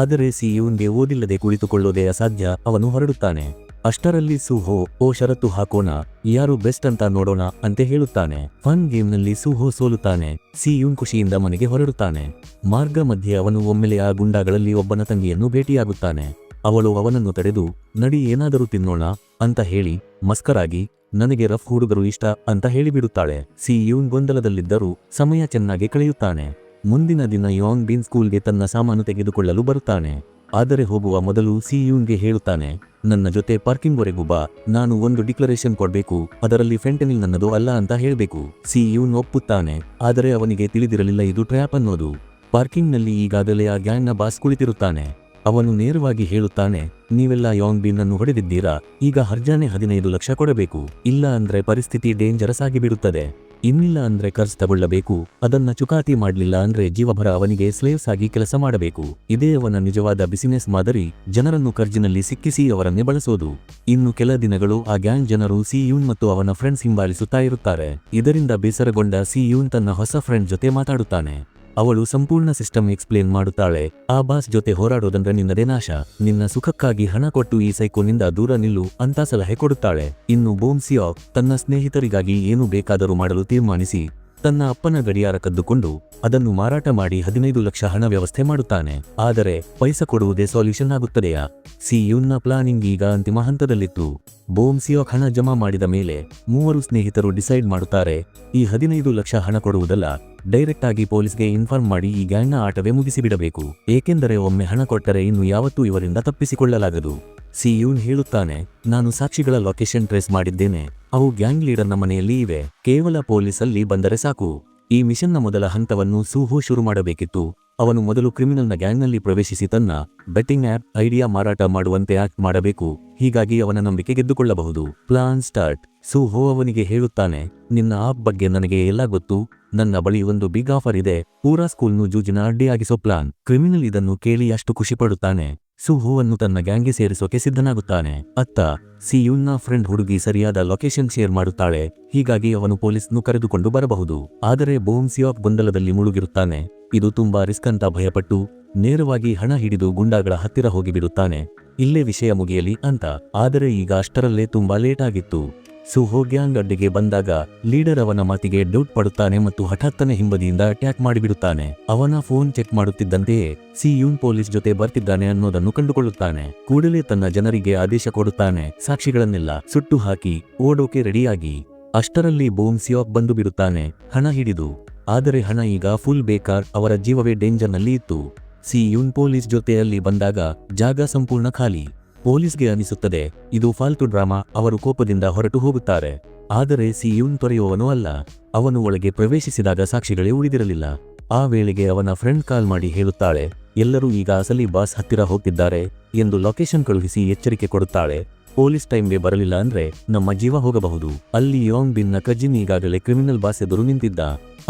ಆದರೆ ಸಿ ಯೂನ್ಗೆ ಓದಿಲ್ಲದೆ ಕುಳಿತುಕೊಳ್ಳೋದೇ ಅಸಾಧ್ಯ. ಅವನು ಹೊರಡುತ್ತಾನೆ. ಅಷ್ಟರಲ್ಲಿ ಸೂಹೋ, ಓ ಷರತ್ತು ಹಾಕೋಣ, ಯಾರು ಬೆಸ್ಟ್ ಅಂತ ನೋಡೋಣ ಅಂತ ಹೇಳುತ್ತಾನೆ. ಫನ್ ಗೇಮ್ನಲ್ಲಿ ಸೂಹೋ ಸೋಲುತ್ತಾನೆ. ಸಿ ಯೂನ್ ಖುಷಿಯಿಂದ ಮನೆಗೆ ಹೊರಡುತ್ತಾನೆ. ಮಾರ್ಗ ಮಧ್ಯೆ ಅವನು ಒಮ್ಮೆಲೆ ಆ ಗುಂಡಾಗಳಲ್ಲಿ ಒಬ್ಬನ ತಂಗಿಯನ್ನು ಭೇಟಿಯಾಗುತ್ತಾನೆ. ಅವಳು ಅವನನ್ನು ತಡೆದು, ನಡಿ ಏನಾದರೂ ತಿನ್ನೋಣ ಅಂತ ಹೇಳಿ ಮಸ್ಕರಾಗಿ, ನನಗೆ ರಫ್ ಹುಡುಗರು ಇಷ್ಟ ಅಂತ ಹೇಳಿಬಿಡುತ್ತಾಳೆ. ಸಿ ಯೂನ್ ಗೊಂದಲದಲ್ಲಿದ್ದರೂ ಸಮಯ ಚೆನ್ನಾಗಿ ಕಳೆಯುತ್ತಾನೆ. ಮುಂದಿನ ದಿನ ಯೋಂಗ್ ಬಿನ್ ಸ್ಕೂಲ್ಗೆ ತನ್ನ ಸಾಮಾನು ತೆಗೆದುಕೊಳ್ಳಲು ಬರುತ್ತಾನೆ. ಆದರೆ ಹೋಗುವ ಮೊದಲು ಸಿ ಯೂನ್ಗೆ ಹೇಳುತ್ತಾನೆ, ನನ್ನ ಜೊತೆ ಪಾರ್ಕಿಂಗ್ವರೆಗೂ ಬಾ, ನಾನು ಒಂದು ಡಿಕ್ಲರೇಷನ್ ಕೊಡಬೇಕು, ಅದರಲ್ಲಿ ಫೆಂಟನಿಲ್ ನನ್ನದು ಅಲ್ಲ ಅಂತ ಹೇಳಬೇಕು. ಸಿ ಯೂನ್ ಒಪ್ಪುತ್ತಾನೆ. ಆದರೆ ಅವನಿಗೆ ತಿಳಿದಿರಲಿಲ್ಲ ಇದು ಟ್ರ್ಯಾಪ್ ಅನ್ನೋದು. ಪಾರ್ಕಿಂಗ್ನಲ್ಲಿ ಈಗಾಗಲೇ ಆ ಗ್ಯಾಂಗ್ನ ಬಾಸ್ ಕುಳಿತಿರುತ್ತಾನೆ. ಅವನು ನೇರವಾಗಿ ಹೇಳುತ್ತಾನೆ, ನೀವೆಲ್ಲ ಯೋಂಗ್ ಬಿನ್ ಅನ್ನು ಹೊಡೆದಿದ್ದೀರಾ, ಈಗ ಹರ್ಜಾನೆ 15 ಲಕ್ಷ ಕೊಡಬೇಕು. ಇಲ್ಲ ಅಂದ್ರೆ ಪರಿಸ್ಥಿತಿ ಡೇಂಜರಸ್ ಆಗಿಬಿಡುತ್ತದೆ. ಇನ್ನಿಲ್ಲ ಅಂದ್ರೆ ಕರ್ಸ್ ತಗೊಳ್ಳಬೇಕು. ಅದನ್ನ ಚುಕಾತಿ ಮಾಡಲಿಲ್ಲ ಅಂದ್ರೆ ಜೀವಭರ ಅವನಿಗೆ ಸ್ಲೇವ್ಸ್ ಆಗಿ ಕೆಲಸ ಮಾಡಬೇಕು. ಇದೇ ಅವನ ನಿಜವಾದ ಬಿಸಿನೆಸ್ ಮಾದರಿ. ಜನರನ್ನು ಕರ್ಜಿನಲ್ಲಿ ಸಿಕ್ಕಿಸಿ ಅವರನ್ನೇ ಬಳಸೋದು. ಇನ್ನು ಕೆಲ ದಿನಗಳು ಆ ಗ್ಯಾಂಗ್ ಜನರು ಸಿ ಯೂನ್ ಮತ್ತು ಅವನ ಫ್ರೆಂಡ್ಸ್ ಹಿಂಬಾಲಿಸುತ್ತಾ ಇರುತ್ತಾರೆ. ಇದರಿಂದ ಬೇಸರಗೊಂಡ ಸಿ ಯೂನ್ ತನ್ನ ಹೊಸ ಫ್ರೆಂಡ್ ಜೊತೆ ಮಾತಾಡುತ್ತಾನೆ. ಅವಳು ಸಂಪೂರ್ಣ ಸಿಸ್ಟಮ್ ಎಕ್ಸ್ಪ್ಲೇನ್ ಮಾಡುತ್ತಾಳೆ. ಆ ಬಾಸ್ ಜೊತೆ ಹೋರಾಡೋದಂದ್ರೆ ನಿನ್ನದೇ ನಾಶ. ನಿನ್ನ ಸುಖಕ್ಕಾಗಿ ಹಣ ಕೊಟ್ಟು ಈ ಸೈಕೋನಿಂದ ದೂರ ನಿಲ್ಲು ಅಂತ ಸಲಹೆ ಕೊಡುತ್ತಾಳೆ. ಇನ್ನು ಬೋಮ್ ಸಿಯಾಕ್ ತನ್ನ ಸ್ನೇಹಿತರಿಗಾಗಿ ಏನು ಬೇಕಾದರೂ ಮಾಡಲು ತೀರ್ಮಾನಿಸಿ ತನ್ನ ಅಪ್ಪನ ಗಡಿಯಾರ ಕದ್ದುಕೊಂಡು ಅದನ್ನು ಮಾರಾಟ ಮಾಡಿ 15 ಲಕ್ಷ ಹಣ ವ್ಯವಸ್ಥೆ ಮಾಡುತ್ತಾನೆ. ಆದರೆ ಪೈಸಾ ಕೊಡುವುದೇ ಸೊಲ್ಯೂಷನ್ ಆಗುತ್ತದೆಯಾ? ಸಿ ಯೂನ್ನ ಪ್ಲಾನಿಂಗ್ ಈಗ ಅಂತಿಮ ಹಂತದಲ್ಲಿತ್ತು. ಬೋಮ್ ಸಿಯಾಕ್ ಹಣ ಜಮಾ ಮಾಡಿದ ಮೇಲೆ ಮೂವರು ಸ್ನೇಹಿತರು ಡಿಸೈಡ್ ಮಾಡುತ್ತಾರೆ, ಈ 15 ಲಕ್ಷ ಹಣ ಕೊಡುವುದಲ್ಲ, ಡೈರೆಕ್ಟ್ ಆಗಿ ಪೊಲೀಸ್ಗೆ ಇನ್ಫಾರ್ಮ್ ಮಾಡಿ ಈ ಗ್ಯಾಂಗ್ನ ಆಟವೇ ಮುಗಿಸಿಬಿಡಬೇಕು. ಏಕೆಂದರೆ ಒಮ್ಮೆ ಹಣ ಕೊಟ್ಟರೆ ಇನ್ನು ಯಾವತ್ತೂ ಇವರಿಂದ ತಪ್ಪಿಸಿಕೊಳ್ಳಲಾಗದು. ಸಿಯೂನ್ ಹೇಳುತ್ತಾನೆ, ನಾನು ಸಾಕ್ಷಿಗಳ ಲೊಕೇಶನ್ ಟ್ರೇಸ್ ಮಾಡಿದ್ದೇನೆ. ಅವು ಗ್ಯಾಂಗ್ ಲೀಡರ್ನ ಮನೆಯಲ್ಲಿ ಇವೆ. ಕೇವಲ ಪೊಲೀಸಲ್ಲಿ ಬಂದರೆ ಸಾಕು. ಈ ಮಿಷನ್ನ ಮೊದಲ ಹಂತವನ್ನು ಸೂಹೋ ಶುರು ಮಾಡಬೇಕಿತ್ತು. ಅವನು ಮೊದಲು ಕ್ರಿಮಿನಲ್ನ ಗ್ಯಾಂಗ್ನಲ್ಲಿ ಪ್ರವೇಶಿಸಿ ತನ್ನ ಬೆಟ್ಟಿಂಗ್ ಆ್ಯಪ್ ಐಡಿಯಾ ಮಾರಾಟ ಮಾಡುವಂತೆ ಆಕ್ಟ್ ಮಾಡಬೇಕು. ಹೀಗಾಗಿ ಅವನ ನಂಬಿಕೆ ಗೆದ್ದುಕೊಳ್ಳಬಹುದು. Plan start. ಸೂಹೋ ಅವನಿಗೆ ಹೇಳುತ್ತಾನೆ, ನಿನ್ನ ಆಪ್ ಬಗ್ಗೆ ನನಗೆ ಎಲ್ಲ ಗೊತ್ತು. ನನ್ನ ಬಳಿ ಒಂದು ಬಿಗ್ ಆಫರ್ ಇದೆ. ಪೂರಾ ಸ್ಕೂಲ್ನು ಜೂಜಿನ ಅಡ್ಡಿಯಾಗಿಸೋ ಪ್ಲಾನ್. ಕ್ರಿಮಿನಲ್ ಇದನ್ನು ಕೇಳಿ ಅಷ್ಟು ಖುಷಿಪಡುತ್ತಾನೆ. ಸೂಹೋವನ್ನು ತನ್ನ ಗ್ಯಾಂಗ್ಗೆ ಸೇರಿಸೋಕೆ ಸಿದ್ಧನಾಗುತ್ತಾನೆ. ಅತ್ತ ಸಿಯೂನ್ನ ಫ್ರೆಂಡ್ ಹುಡುಗಿ ಸರಿಯಾದ ಲೊಕೇಶನ್ ಶೇರ್ ಮಾಡುತ್ತಾಳೆ. ಹೀಗಾಗಿ ಅವನು ಪೊಲೀಸ್ನು ಕರೆದುಕೊಂಡು ಬರಬಹುದು. ಆದರೆ ಬೋಮ್ ಸಿಯಾಕ್ ಗೊಂದಲದಲ್ಲಿ ಮುಳುಗಿರುತ್ತಾನೆ. ಇದು ತುಂಬಾ ರಿಸ್ಕ್ ಅಂತ ಭಯಪಟ್ಟು ನೇರವಾಗಿ ಹಣ ಹಿಡಿದು ಗುಂಡಾಗಳ ಹತ್ತಿರ ಹೋಗಿಬಿಡುತ್ತಾನೆ. ಇಲ್ಲೇ ವಿಷಯ ಮುಗಿಯಲಿ ಅಂತ. ಆದರೆ ಈಗ ಅಷ್ಟರಲ್ಲೇ ತುಂಬಾ ಲೇಟ್ ಆಗಿತ್ತು. ಸೂಹೋ ಗ್ಯಾಂಗ್ ಅಡ್ಡಿಗೆ ಬಂದಾಗ ಲೀಡರ್ ಅವನ ಮಾತಿಗೆ ಡೌಟ್ ಪಡುತ್ತಾನೆ ಮತ್ತು ಹಠಾತ್ತನೆ ಹಿಂಬದಿಯಿಂದ ಅಟ್ಯಾಕ್ ಮಾಡಿಬಿಡುತ್ತಾನೆ. ಅವನ ಫೋನ್ ಚೆಕ್ ಮಾಡುತ್ತಿದ್ದಂತೆಯೇ ಸಿಯೂನ್ ಪೊಲೀಸ್ ಜೊತೆ ಬರ್ತಿದ್ದಾನೆ ಅನ್ನೋದನ್ನು ಕಂಡುಕೊಳ್ಳುತ್ತಾನೆ. ಕೂಡಲೇ ತನ್ನ ಜನರಿಗೆ ಆದೇಶ ಕೊಡುತ್ತಾನೆ, ಸಾಕ್ಷಿಗಳನ್ನೆಲ್ಲ ಸುಟ್ಟು ಹಾಕಿ ಓಡೋಕೆ ರೆಡಿಯಾಗಿ. ಅಷ್ಟರಲ್ಲಿ ಬೋಮ್ ಸಿಯಾಕ್ ಬಂದು ಬಿಡುತ್ತಾನೆ, ಹಣ ಹಿಡಿದು. ಆದರೆ ಹಣ ಈಗ ಫುಲ್ ಬೇಕಾರ್. ಅವರ ಜೀವವೇ ಡೇಂಜರ್ನಲ್ಲಿ ಇತ್ತು. ಸಿಯೂನ್ ಪೊಲೀಸ್ ಜೊತೆ ಅಲ್ಲಿ ಬಂದಾಗ ಜಾಗ ಸಂಪೂರ್ಣ ಖಾಲಿ. ಪೊಲೀಸ್ಗೆ ಅನಿಸುತ್ತದೆ ಇದು ಫಾಲ್ತು ಡ್ರಾಮಾ. ಅವರು ಕೋಪದಿಂದ ಹೊರಟು ಹೋಗುತ್ತಾರೆ. ಆದರೆ ಸಿಯೂನ್ ತೊರೆಯುವವನು ಅಲ್ಲ. ಅವನು ಒಳಗೆ ಪ್ರವೇಶಿಸಿದಾಗ ಸಾಕ್ಷಿಗಳೇ ಉಳಿದಿರಲಿಲ್ಲ. ಆ ವೇಳೆಗೆ ಅವನ ಫ್ರೆಂಡ್ ಕಾಲ್ ಮಾಡಿ ಹೇಳುತ್ತಾಳೆ, ಎಲ್ಲರೂ ಈಗ ಅಸಲಿ ಬಾಸ್ ಹತ್ತಿರ ಹೋಗ್ತಿದ್ದಾರೆ ಎಂದು ಲೊಕೇಶನ್ ಕಳುಹಿಸಿ ಎಚ್ಚರಿಕೆ ಕೊಡುತ್ತಾಳೆ. ಪೊಲೀಸ್ ಟೈಮ್ಗೆ ಬರಲಿಲ್ಲ ಅಂದ್ರೆ ನಮ್ಮ ಜೀವ ಹೋಗಬಹುದು. ಅಲ್ಲಿ ಯೋಂಗ್ ಬಿನ್ನ ಕಜಿನ್ ಈಗಾಗಲೇ ಕ್ರಿಮಿನಲ್ ಬಾಸ್ ಎದುರು ನಿಂತಿದ್ದ.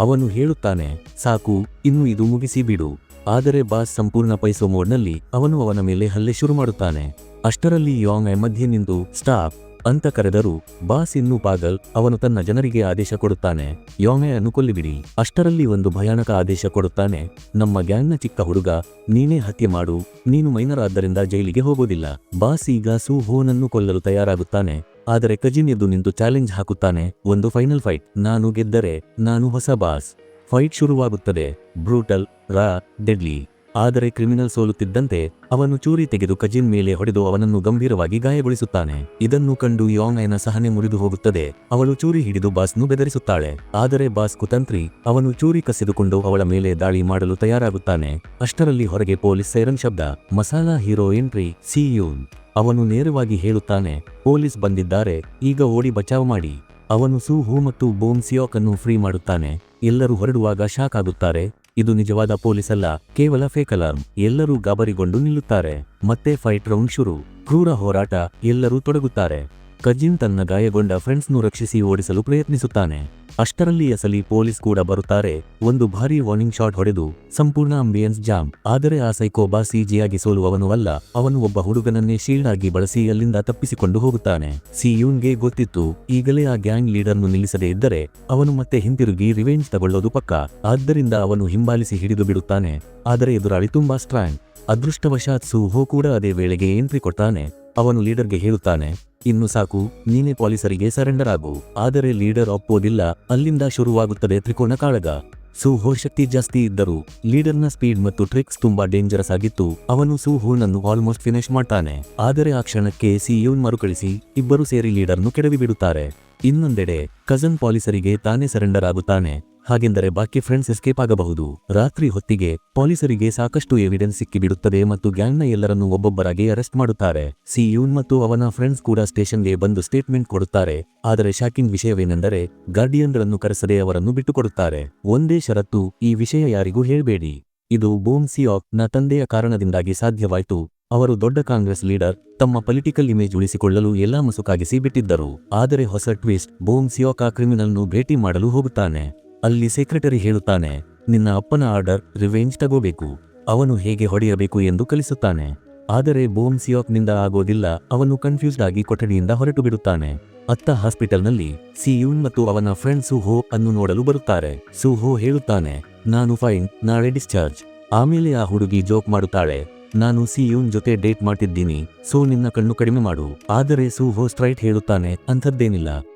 ಅವನು ಹೇಳುತ್ತಾನೆ, ಸಾಕು, ಇನ್ನು ಇದು ಮುಗಿಸಿ ಬಿಡು. ಆದರೆ ಬಾಸ್ ಸಂಪೂರ್ಣ ಪೈಸೋ ಮೋಡ್ನಲ್ಲಿ ಅವನು ಅವನ ಮೇಲೆ ಹಲ್ಲೆ ಶುರು ಮಾಡುತ್ತಾನೆ. ಅಷ್ಟರಲ್ಲಿ ಯೋಂಗ್ ಮಧ್ಯೆ ನಿಂತು ಸ್ಟಾಪ್ ಅಂತ ಕರೆದರು. ಬಾಸ್ ಇನ್ನೂ ಪಾಗಲ್. ಅವನು ತನ್ನ ಜನರಿಗೆ ಆದೇಶ ಕೊಡುತ್ತಾನೆ, ಯೋಂಗ್ ಅನ್ನು ಕೊಲ್ಲಿಬಿಡಿ. ಅಷ್ಟರಲ್ಲಿ ಒಂದು ಭಯಾನಕ ಆದೇಶ ಕೊಡುತ್ತಾನೆ, ನಮ್ಮ ಗ್ಯಾಂಗ್ನ ಚಿಕ್ಕ ಹುಡುಗ, ನೀನೇ ಹತ್ಯೆ ಮಾಡು. ನೀನು ಮೈನರ್ ಆದ್ದರಿಂದ ಜೈಲಿಗೆ ಹೋಗೋದಿಲ್ಲ. ಬಾಸ್ ಈಗ ಸೂಹೋನನ್ನು ಕೊಲ್ಲಲು ತಯಾರಾಗುತ್ತಾನೆ. ಆದರೆ ಕಜಿನ್ ಎದ್ದು ನಿಂತು ಚಾಲೆಂಜ್ ಹಾಕುತ್ತಾನೆ, ಒಂದು ಫೈನಲ್ ಫೈಟ್. ನಾನು ಗೆದ್ದರೆ ನಾನು ಹೊಸ ಬಾಸ್. ಫೈಟ್ ಶುರುವಾಗುತ್ತದೆ. ಬ್ರೂಟಲ್, ರಾ, ಡೆಡ್ಲಿ. ಆದರೆ ಕ್ರಿಮಿನಲ್ ಸೋಲುತ್ತಿದ್ದಂತೆ ಅವನು ಚೂರಿ ತೆಗೆದು ಕಜಿನ್ ಮೇಲೆ ಹೊಡೆದು ಅವನನ್ನು ಗಂಭೀರವಾಗಿ ಗಾಯಗೊಳಿಸುತ್ತಾನೆ. ಇದನ್ನು ಕಂಡು ಯೋಂಗ್ನ ಸಹನೆ ಮುರಿದು ಹೋಗುತ್ತದೆ. ಅವಳು ಚೂರಿ ಹಿಡಿದು ಬಾಸ್ನು ಬೆದರಿಸುತ್ತಾಳೆ. ಆದರೆ ಬಾಸ್ ಕುತಂತ್ರಿ. ಅವನು ಚೂರಿ ಕಸಿದುಕೊಂಡು ಅವಳ ಮೇಲೆ ದಾಳಿ ಮಾಡಲು ತಯಾರಾಗುತ್ತಾನೆ. ಅಷ್ಟರಲ್ಲಿ ಹೊರಗೆ ಪೊಲೀಸ್ ಸೈರನ್ ಶಬ್ದ. Masala hero entry. ಸಿಯೂನ್. ಅವನು ನೇರವಾಗಿ ಹೇಳುತ್ತಾನೆ, ಪೊಲೀಸ್ ಬಂದಿದ್ದಾರೆ, ಈಗ ಓಡಿ ಬಚಾವ್ ಮಾಡಿ. ಅವನು ಸೂಹೋ ಮತ್ತು ಬೋಮ್ ಸಿಯಾಕ್ ಅನ್ನು ಫ್ರೀ ಮಾಡುತ್ತಾನೆ. ಎಲ್ಲರೂ ಹೊರಡುವಾಗ ಶಾಕ್ ಆಗುತ್ತಾರೆ. ಇದು ನಿಜವಾದ ಪೊಲೀಸ್ ಅಲ್ಲ, ಕೇವಲ ಫೇಕ್ ಅಲಾರ್ಮ್. ಎಲ್ಲರೂ ಗಾಬರಿಗೊಂಡು ನಿಲ್ಲುತ್ತಾರೆ. ಮತ್ತೆ ಫೈಟ್ ರೌಂಡ್ ಶುರು. ಕ್ರೂರ ಹೋರಾಟ. ಎಲ್ಲರೂ ತೊಡಗುತ್ತಾರೆ. ಕಜಿನ್ ತನ್ನ ಗಾಯಗೊಂಡ ಫ್ರೆಂಡ್ಸ್ನು ರಕ್ಷಿಸಿ ಓಡಿಸಲು ಪ್ರಯತ್ನಿಸುತ್ತಾನೆ. ಅಷ್ಟರಲ್ಲಿ ಅಸಲಿ ಪೊಲೀಸ್ ಕೂಡ ಬರುತ್ತಾರೆ. ಒಂದು ಭಾರೀ ವಾರ್ನಿಂಗ್ ಶಾಟ್ ಹೊಡೆದು ಸಂಪೂರ್ಣ ಅಂಬಿಯನ್ಸ್ ಜಾಮ್. ಆದರೆ ಆ ಸೈಕೋ ಬಾಸ್ ಈಜಿಯಾಗಿ ಸೋಲುವವನು ಅಲ್ಲ. ಅವನು ಒಬ್ಬ ಹುಡುಗನನ್ನೇ ಶೀಲ್ಡ್ ಆಗಿ ಬಳಸಿ ಅಲ್ಲಿಂದ ತಪ್ಪಿಸಿಕೊಂಡು ಹೋಗುತ್ತಾನೆ. ಸಿಯೂನ್ಗೆ ಗೊತ್ತಿತ್ತು, ಈಗಲೇ ಆ ಗ್ಯಾಂಗ್ ಲೀಡರ್ನು ನಿಲ್ಲಿಸದೇ ಇದ್ದರೆ ಅವನು ಮತ್ತೆ ಹಿಂತಿರುಗಿ ರಿವೆಂಜ್ ತಗೊಳ್ಳೋದು ಪಕ್ಕ. ಆದ್ದರಿಂದ ಅವನು ಹಿಂಬಾಲಿಸಿ ಹಿಡಿದು ಬಿಡುತ್ತಾನೆ. ಆದರೆ ಎದುರಾಳಿ ತುಂಬಾ ಸ್ಟ್ರಾಂಗ್. ಅದೃಷ್ಟವಶಾತ್ ಸೂಹೋ ಕೂಡ ಅದೇ ವೇಳೆಗೆ ಎಂಟ್ರಿ ಕೊಡ್ತಾನೆ. ಅವನು ಲೀಡರ್ಗೆ ಹೇಳುತ್ತಾನೆ, ಇನ್ನು ಸಾಕು, ನೀನೇ ಪೊಲೀಸರಿಗೆ ಸರೆಂಡರ್ ಆಗು. ಆದರೆ ಲೀಡರ್ ಒಪ್ಪೋದಿಲ್ಲ. ಅಲ್ಲಿಂದ ಶುರುವಾಗುತ್ತದೆ ತ್ರಿಕೋನ ಕಾಳಗ. ಸೂಹೋ ಶಕ್ತಿ ಜಾಸ್ತಿ ಇದ್ದರೂ ಲೀಡರ್ನ ಸ್ಪೀಡ್ ಮತ್ತು ಟ್ರಿಕ್ಸ್ ತುಂಬಾ ಡೇಂಜರಸ್ ಆಗಿತ್ತು. ಅವನು ಸೂಹೋನನ್ನು ಆಲ್ಮೋಸ್ಟ್ ಫಿನಿಶ್ ಮಾಡ್ತಾನೆ. ಆದರೆ ಆ ಕ್ಷಣಕ್ಕೆ ಸಿಯೂನ್ ಮರುಕಳಿಸಿ ಇಬ್ಬರು ಸೇರಿ ಲೀಡರ್ನು ಕೆಡವಿ ಬಿಡುತ್ತಾರೆ. ಇನ್ನೊಂದೆಡೆ ಕಜನ್ ಪೊಲೀಸರಿಗೆ ತಾನೇ ಸರೆಂಡರ್ ಆಗುತ್ತಾನೆ. ಹಾಗೆಂದರೆ ಬಾಕಿ ಫ್ರೆಂಡ್ಸ್ ಎಸ್ಕೇಪ್ ಆಗಬಹುದು. ರಾತ್ರಿ ಹೊತ್ತಿಗೆ ಪೊಲೀಸರಿಗೆ ಸಾಕಷ್ಟು ಎವಿಡೆನ್ಸ್ ಸಿಕ್ಕಿಬಿಡುತ್ತದೆ ಮತ್ತು ಗ್ಯಾಂಗ್ನ ಎಲ್ಲರನ್ನೂ ಒಬ್ಬೊಬ್ಬರಾಗಿ ಅರೆಸ್ಟ್ ಮಾಡುತ್ತಾರೆ. ಸಿಯೂನ್ ಮತ್ತು ಅವನ ಫ್ರೆಂಡ್ಸ್ ಕೂಡ ಸ್ಟೇಷನ್ಗೆ ಬಂದು ಸ್ಟೇಟ್ಮೆಂಟ್ ಕೊಡುತ್ತಾರೆ. ಆದರೆ ಶಾಕಿಂಗ್ ವಿಷಯವೇನೆಂದರೆ ಗಾರ್ಡಿಯನ್ಗಳನ್ನು ಕರೆಸದೆ ಅವರನ್ನು ಬಿಟ್ಟುಕೊಡುತ್ತಾರೆ. ಒಂದೇ ಷರತ್ತು, ಈ ವಿಷಯ ಯಾರಿಗೂ ಹೇಳಬೇಡಿ. ಇದು ಬೋಮ್ ಸಿಯಾಕ್ ನ ತಂದೆಯ ಕಾರಣದಿಂದಾಗಿ ಸಾಧ್ಯವಾಯಿತು. ಅವರು ದೊಡ್ಡ ಕಾಂಗ್ರೆಸ್ ಲೀಡರ್. ತಮ್ಮ ಪೊಲಿಟಿಕಲ್ ಇಮೇಜ್ ಉಳಿಸಿಕೊಳ್ಳಲು ಎಲ್ಲಾ ಮುಸುಕಾಗಿಸಿ ಬಿಟ್ಟಿದ್ದರು. ಆದರೆ ಹೊಸ ಟ್ವಿಸ್ಟ್, ಬೋಮ್ ಸಿಯಾಕ್ ಆ ಕ್ರಿಮಿನಲ್ನು ಭೇಟಿ ಮಾಡಲು ಹೋಗುತ್ತಾನೆ. ಅಲ್ಲಿ ಸೆಕ್ರೆಟರಿ ಹೇಳುತ್ತಾನೆ, ನಿನ್ನ ಅಪ್ಪನ ಆರ್ಡರ್, ರಿವೆಂಜ್ ತಗೋಬೇಕು. ಅವನು ಹೇಗೆ ಹೊಡೆಯಬೇಕು ಎಂದು ಕಲಿಸುತ್ತಾನೆ. ಆದರೆ ಬೋಮ್ ಸಿಯಾಕ್ನಿಂದ ಆಗೋದಿಲ್ಲ. ಅವನು ಕನ್ಫ್ಯೂಸ್ಡ್ ಆಗಿ ಕೊಠಡಿಯಿಂದ ಹೊರಟು ಬಿಡುತ್ತಾನೆ. ಅತ್ತ ಹಾಸ್ಪಿಟಲ್ನಲ್ಲಿ ಸಿಯೂನ್ ಮತ್ತು ಅವನ ಫ್ರೆಂಡ್ ಸೂಹೋ ಅನ್ನು ನೋಡಲು ಬರುತ್ತಾರೆ. ಸೂಹೋ ಹೇಳುತ್ತಾನೆ, ನಾನು ಫೈನ್, ನಾಳೆ ಡಿಸ್ಚಾರ್ಜ್. ಆಮೇಲೆ ಆ ಹುಡುಗಿ ಜೋಕ್ ಮಾಡುತ್ತಾಳೆ, ನಾನು ಸಿಯೂನ್ ಜೊತೆ ಡೇಟ್ ಮಾಡ್ತಿದ್ದೀನಿ, ಸೊ ನಿನ್ನ ಕಣ್ಣು ಕಡಿಮೆ ಮಾಡು. ಆದರೆ ಸೂಹೋ ಸ್ಟ್ರೈಟ್ ಹೇಳುತ್ತಾನೆ, ಅಂಥದ್ದೇನಿಲ್ಲ.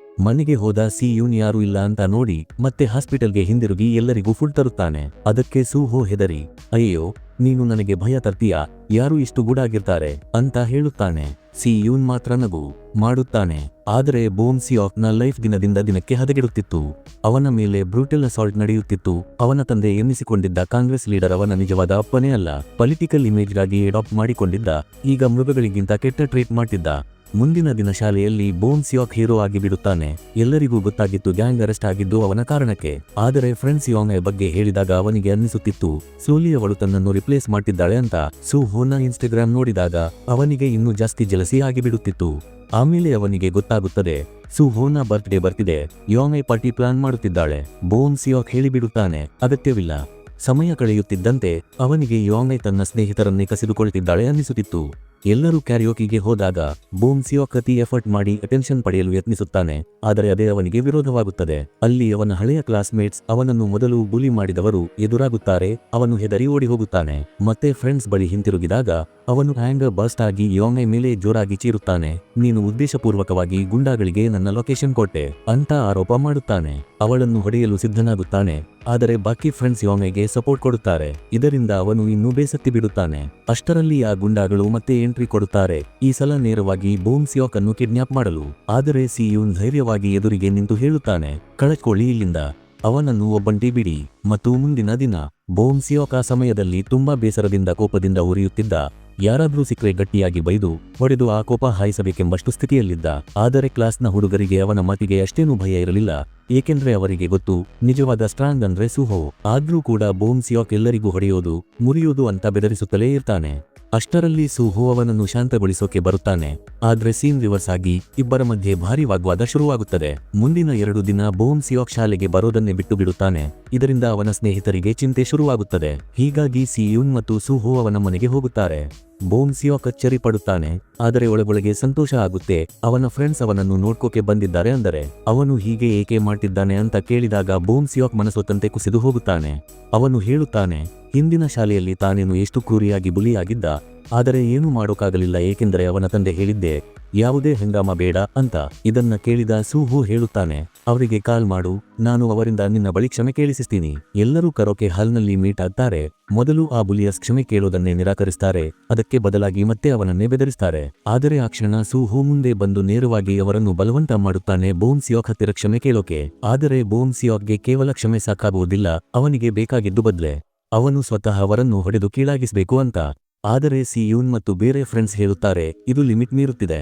ಮನೆಗೆ ಹೋದ ಸಿಯೂನ್ ಯಾರೂ ಇಲ್ಲ ಅಂತ ನೋಡಿ ಮತ್ತೆ ಹಾಸ್ಪಿಟಲ್ಗೆ ಹಿಂದಿರುಗಿ ಎಲ್ಲರಿಗೂ ಫುಡ್ ತರುತ್ತಾನೆ. ಅದಕ್ಕೆ ಸೂಹೋ ಹೆದರಿ, ಅಯ್ಯೋ, ನೀನು ನನಗೆ ಭಯ ತರ್ತೀಯಾ? ಯಾರು ಇಷ್ಟು ಗೂಡಾಗಿರ್ತಾರೆ ಅಂತ ಹೇಳುತ್ತಾನೆ. ಸಿಯೂನ್ ಮಾತ್ರ ನಗು ಮಾಡುತ್ತಾನೆ. ಆದರೆ ಬೋಮ್ ಸಿಯಾಕ್ನ ಲೈಫ್ ದಿನದಿಂದ ದಿನಕ್ಕೆ ಹದಗೆಡುತ್ತಿತ್ತು. ಅವನ ಮೇಲೆ ಬ್ರೂಟಲ್ ಅಸಾಲ್ಟ್ ನಡೆಯುತ್ತಿತ್ತು. ಅವನ ತಂದೆ ಎನ್ನಿಸಿಕೊಂಡಿದ್ದ ಕಾಂಗ್ರೆಸ್ ಲೀಡರ್ ಅವನ ನಿಜವಾದ ಅಪ್ಪನೇ ಅಲ್ಲ, ಪೊಲಿಟಿಕಲ್ ಇಮೇಜ್ಗಾಗಿ ಅಡಾಪ್ಟ್ ಮಾಡಿಕೊಂಡಿದ್ದ, ಈಗ ಮೃಗಗಳಿಗಿಂತ ಕೆಟ್ಟ ಟ್ರೀಟ್ ಮಾಡ್ತಿದ್ದ. ಮುಂದಿನ ದಿನ ಶಾಲೆಯಲ್ಲಿ ಬೋಮ್ ಸಿಯಾಕ್ ಹೀರೋ ಆಗಿ ಬಿಡುತ್ತಾನೆ. ಎಲ್ಲರಿಗೂ ಗೊತ್ತಾಗಿತ್ತು ಗ್ಯಾಂಗ್ ಅರೆಸ್ಟ್ ಆಗಿದ್ದು ಅವನ ಕಾರಣಕ್ಕೆ. ಆದರೆ ಫ್ರೆಂಡ್ ಸಿಯಾಂಗ್ ಬಗ್ಗೆ ಹೇಳಿದಾಗ ಅವನಿಗೆ ಅನ್ನಿಸುತ್ತಿತ್ತು ಸೋಲಿ ಅವಳು ತನ್ನನ್ನು ರಿಪ್ಲೇಸ್ ಮಾಡ್ತಿದ್ದಾಳೆ ಅಂತ. ಸು ಹೋನ ಇನ್ಸ್ಟಾಗ್ರಾಮ್ ನೋಡಿದಾಗ ಅವನಿಗೆ ಇನ್ನೂ ಜಾಸ್ತಿ ಜಲಸಿ ಆಗಿಬಿಡುತ್ತಿತ್ತು. ಆಮೇಲೆ ಅವನಿಗೆ ಗೊತ್ತಾಗುತ್ತದೆ ಸು ಹೋನ ಬರ್ತ್ಡೇ ಬರ್ತಿದೆ, ಯೋಂಗ್ ಪಾರ್ಟಿ ಪ್ಲಾನ್ ಮಾಡುತ್ತಿದ್ದಾಳೆ. ಬೋಮ್ ಸಿಯಾಕ್ ಹೇಳಿಬಿಡುತ್ತಾನೆ ಅಗತ್ಯವಿಲ್ಲ. ಸಮಯ ಕಳೆಯುತ್ತಿದ್ದಂತೆ ಅವನಿಗೆ ಯೋಂಗ್ ತನ್ನ ಸ್ನೇಹಿತರನ್ನೇ ಕಸಿದುಕೊಳ್ಳುತ್ತಿದ್ದಾಳೆ ಅನ್ನಿಸುತ್ತಿತ್ತು. ಎಲ್ಲರೂ ಕ್ಯಾರಿಯೋಕಿಗೆ ಹೋದಾಗ ಬೋಮ್ ಸಿಯಾಕ್ ಅತಿ ಎಫರ್ಟ್ ಮಾಡಿ ಅಟೆನ್ಷನ್ ಪಡೆಯಲು ಯತ್ನಿಸುತ್ತಾನೆ. ಆದರೆ ಅದೇ ಅವನಿಗೆ ವಿರೋಧವಾಗುತ್ತದೆ. ಅಲ್ಲಿ ಅವನ ಹಳೆಯ ಕ್ಲಾಸ್ಮೇಟ್ಸ್, ಅವನನ್ನು ಮೊದಲು ಬುಲಿ ಮಾಡಿದವರು ಎದುರಾಗುತ್ತಾರೆ. ಅವನು ಹೆದರಿ ಓಡಿ ಹೋಗುತ್ತಾನೆ. ಮತ್ತೆ ಫ್ರೆಂಡ್ಸ್ ಬಳಿ ಹಿಂತಿರುಗಿದಾಗ ಅವನು ಆಂಗರ್ ಬರ್ಸ್ಟ್ ಆಗಿ ಯೋಂಗ್ ಮೇಲೆ ಜೋರಾಗಿ ಚೀರುತ್ತಾನೆ. ನೀನು ಉದ್ದೇಶಪೂರ್ವಕವಾಗಿ ಗುಂಡಾಗಳಿಗೆ ನನ್ನ ಲೊಕೇಶನ್ ಕೊಟ್ಟೆ ಅಂತ ಆರೋಪ ಮಾಡುತ್ತಾನೆ. ಅವಳನ್ನು ಹೊಡೆಯಲು ಸಿದ್ಧನಾಗುತ್ತಾನೆ. ಆದರೆ ಬಾಕಿ ಫ್ರೆಂಡ್ಸ್ ಯೋಂಗ್ಗೆ ಸಪೋರ್ಟ್ ಕೊಡುತ್ತಾರೆ. ಇದರಿಂದ ಅವನು ಇನ್ನೂ ಬೇಸತ್ತಿ ಬಿಡುತ್ತಾನೆ. ಅಷ್ಟರಲ್ಲಿ ಆ ಗುಂಡಾಗಳು ಮತ್ತೆ ಎಂಟ್ರಿ ಕೊಡುತ್ತಾರೆ. ಈ ಸಲ ನೇರವಾಗಿ ಬೋಮ್ ಸಿಯಾಕ್ ಅನ್ನು ಕಿಡ್ನಾಪ್ ಮಾಡಲು. ಆದರೆ ಸಿಯೂನ್ ಧೈರ್ಯವಾಗಿ ಎದುರಿಗೆ ನಿಂತು ಹೇಳುತ್ತಾನೆ, ಕಳಚ್ಕೊಳ್ಳಿ ಇಲ್ಲಿಂದ, ಅವನನ್ನು ಒಬ್ಬಂಟಿ ಬಿಡಿ. ಮತ್ತು ಮುಂದಿನ ದಿನ ಬೋಮ್ ಸಿಯಾಕ್ ಆ ಸಮಯದಲ್ಲಿ ತುಂಬಾ ಬೇಸರದಿಂದ ಕೋಪದಿಂದ ಉರಿಯುತ್ತಿದ್ದ. ಯಾರಾದ್ರೂ ಸಿಕ್ಕರೆ ಗಟ್ಟಿಯಾಗಿ ಬೈದು ಹೊಡೆದು ಆ ಕೋಪ ಹಾಯಿಸಬೇಕೆಂಬಷ್ಟು ಸ್ಥಿತಿಯಲ್ಲಿದ್ದ. ಆದರೆ ಕ್ಲಾಸ್ನ ಹುಡುಗರಿಗೆ ಅವನ ಮಾತಿಗೆ ಅಷ್ಟೇನೂ ಭಯ ಇರಲಿಲ್ಲ, ಏಕೆಂದ್ರೆ ಅವರಿಗೆ ಗೊತ್ತು ನಿಜವಾದ ಸ್ಟ್ರಾಂಗ್ ಅಂದ್ರೆ ಸುಹೋ. ಆದ್ರೂ ಕೂಡ ಬೋಮ್ ಸಿಯಾಕ್ ಎಲ್ಲರಿಗೂ ಹೊಡೆಯೋದು ಮುರಿಯೋದು ಅಂತ ಬೆದರಿಸುತ್ತಲೇ ಇರ್ತಾನೆ. ಅಷ್ಟರಲ್ಲಿ ಸುಹೋ ಅವನನ್ನು ಶಾಂತಗೊಳಿಸೋಕೆ ಬರುತ್ತಾನೆ. ಆದ್ರೆ ಸೀನ್ ರಿವರ್ಸ್ ಆಗಿ ಇಬ್ಬರ ಮಧ್ಯೆ ಭಾರಿ ವಾಗ್ವಾದ ಶುರುವಾಗುತ್ತದೆ. ಮುಂದಿನ 2 ದಿನ ಬೋಮ್ ಸಿಯಾಕ್ ಶಾಲೆಗೆ ಬರೋದನ್ನೇ ಬಿಟ್ಟು ಬಿಡುತ್ತಾನೆ. ಇದರಿಂದ ಅವನ ಸ್ನೇಹಿತರಿಗೆ ಚಿಂತೆ ಶುರುವಾಗುತ್ತದೆ. ಹೀಗಾಗಿ ಸಿಯೂನ್ ಮತ್ತು ಸುಹೋ ಅವನ ಮನೆಗೆ ಹೋಗುತ್ತಾರೆ. ಬೋಮ್ ಸಿಯಾಕ್ ಅಚ್ಚರಿ ಪಡುತ್ತಾನೆ. ಆದರೆ ಒಳಗೊಳಗೆ ಸಂತೋಷ ಆಗುತ್ತೆ. ಅವನ ಫ್ರೆಂಡ್ಸ್ ಅವನನ್ನು ನೋಡ್ಕೋಕೆ ಬಂದಿದ್ದಾರೆ ಅಂದರೆ. ಅವನು ಹೀಗೆ ಏಕೆ ಮಾಡ್ತಿದ್ದಾನೆ ಅಂತ ಕೇಳಿದಾಗ ಬೋಮ್ ಸಿಯಾಕ್ ಮನಸೊತ್ತಂತೆ ಕುಸಿದು ಹೋಗುತ್ತಾನೆ. ಅವನು ಹೇಳುತ್ತಾನೆ ಹಿಂದಿನ ಶಾಲೆಯಲ್ಲಿ ತಾನೇನು ಎಷ್ಟು ಕ್ರೂರಿಯಾಗಿ ಬುಲಿಯಾಗಿದ್ದ, ಆದರೆ ಏನೂ ಮಾಡೋಕ್ಕಾಗಲಿಲ್ಲ ಏಕೆಂದರೆ ಅವನ ತಂದೆ ಹೇಳಿದ್ದೆ ಯಾವುದೇ ಹಂಗಾಮ ಬೇಡ ಅಂತ. ಇದನ್ನ ಕೇಳಿದ ಸುಹೋ ಹೇಳುತ್ತಾನೆ, ಅವರಿಗೆ ಕಾಲ್ ಮಾಡು, ನಾನು ಅವರಿಂದ ನಿನ್ನ ಬಳಿ ಕ್ಷಮೆ ಕೇಳಿಸಿಸ್ತೀನಿ. ಎಲ್ಲರೂ ಕರೋಕೆ ಹಾಲ್ನಲ್ಲಿ ಮೀಟ್ ಆಗ್ತಾರೆ. ಮೊದಲು ಆ ಬುಲಿಯಸ್ ಕ್ಷಮೆ ಕೇಳೋದನ್ನೇ ನಿರಾಕರಿಸ್ತಾರೆ. ಅದಕ್ಕೆ ಬದಲಾಗಿ ಮತ್ತೆ ಅವನನ್ನೇ ಬೆದರಿಸ್ತಾರೆ. ಆದರೆ ಆ ಕ್ಷಣ ಸುಹೋ ಮುಂದೆ ಬಂದು ನೇರವಾಗಿ ಅವರನ್ನು ಬಲವಂತ ಮಾಡುತ್ತಾನೆ ಬೋಮ್ ಸಿಯಾಕ್ ಹತ್ತಿರ ಕ್ಷಮೆ ಕೇಳೋಕೆ. ಆದರೆ ಬೋಮ್ ಸಿಯಾಕ್ಗೆ ಕೇವಲ ಕ್ಷಮೆ ಸಾಕಾಗುವುದಿಲ್ಲ, ಅವನಿಗೆ ಬೇಕಾಗಿದ್ದು ಬದ್ಲೆ. ಅವನು ಸ್ವತಃ ಅವರನ್ನು ಹೊಡೆದು ಕೀಳಾಗಿಸಬೇಕು ಅಂತ. ಆದರೆ ಸಿಯೂನ್ ಮತ್ತು ಬೇರೆ ಫ್ರೆಂಡ್ಸ್ ಹೇಳುತ್ತಾರೆ ಇದು ಲಿಮಿಟ್ ಮೀರುತ್ತಿದೆ.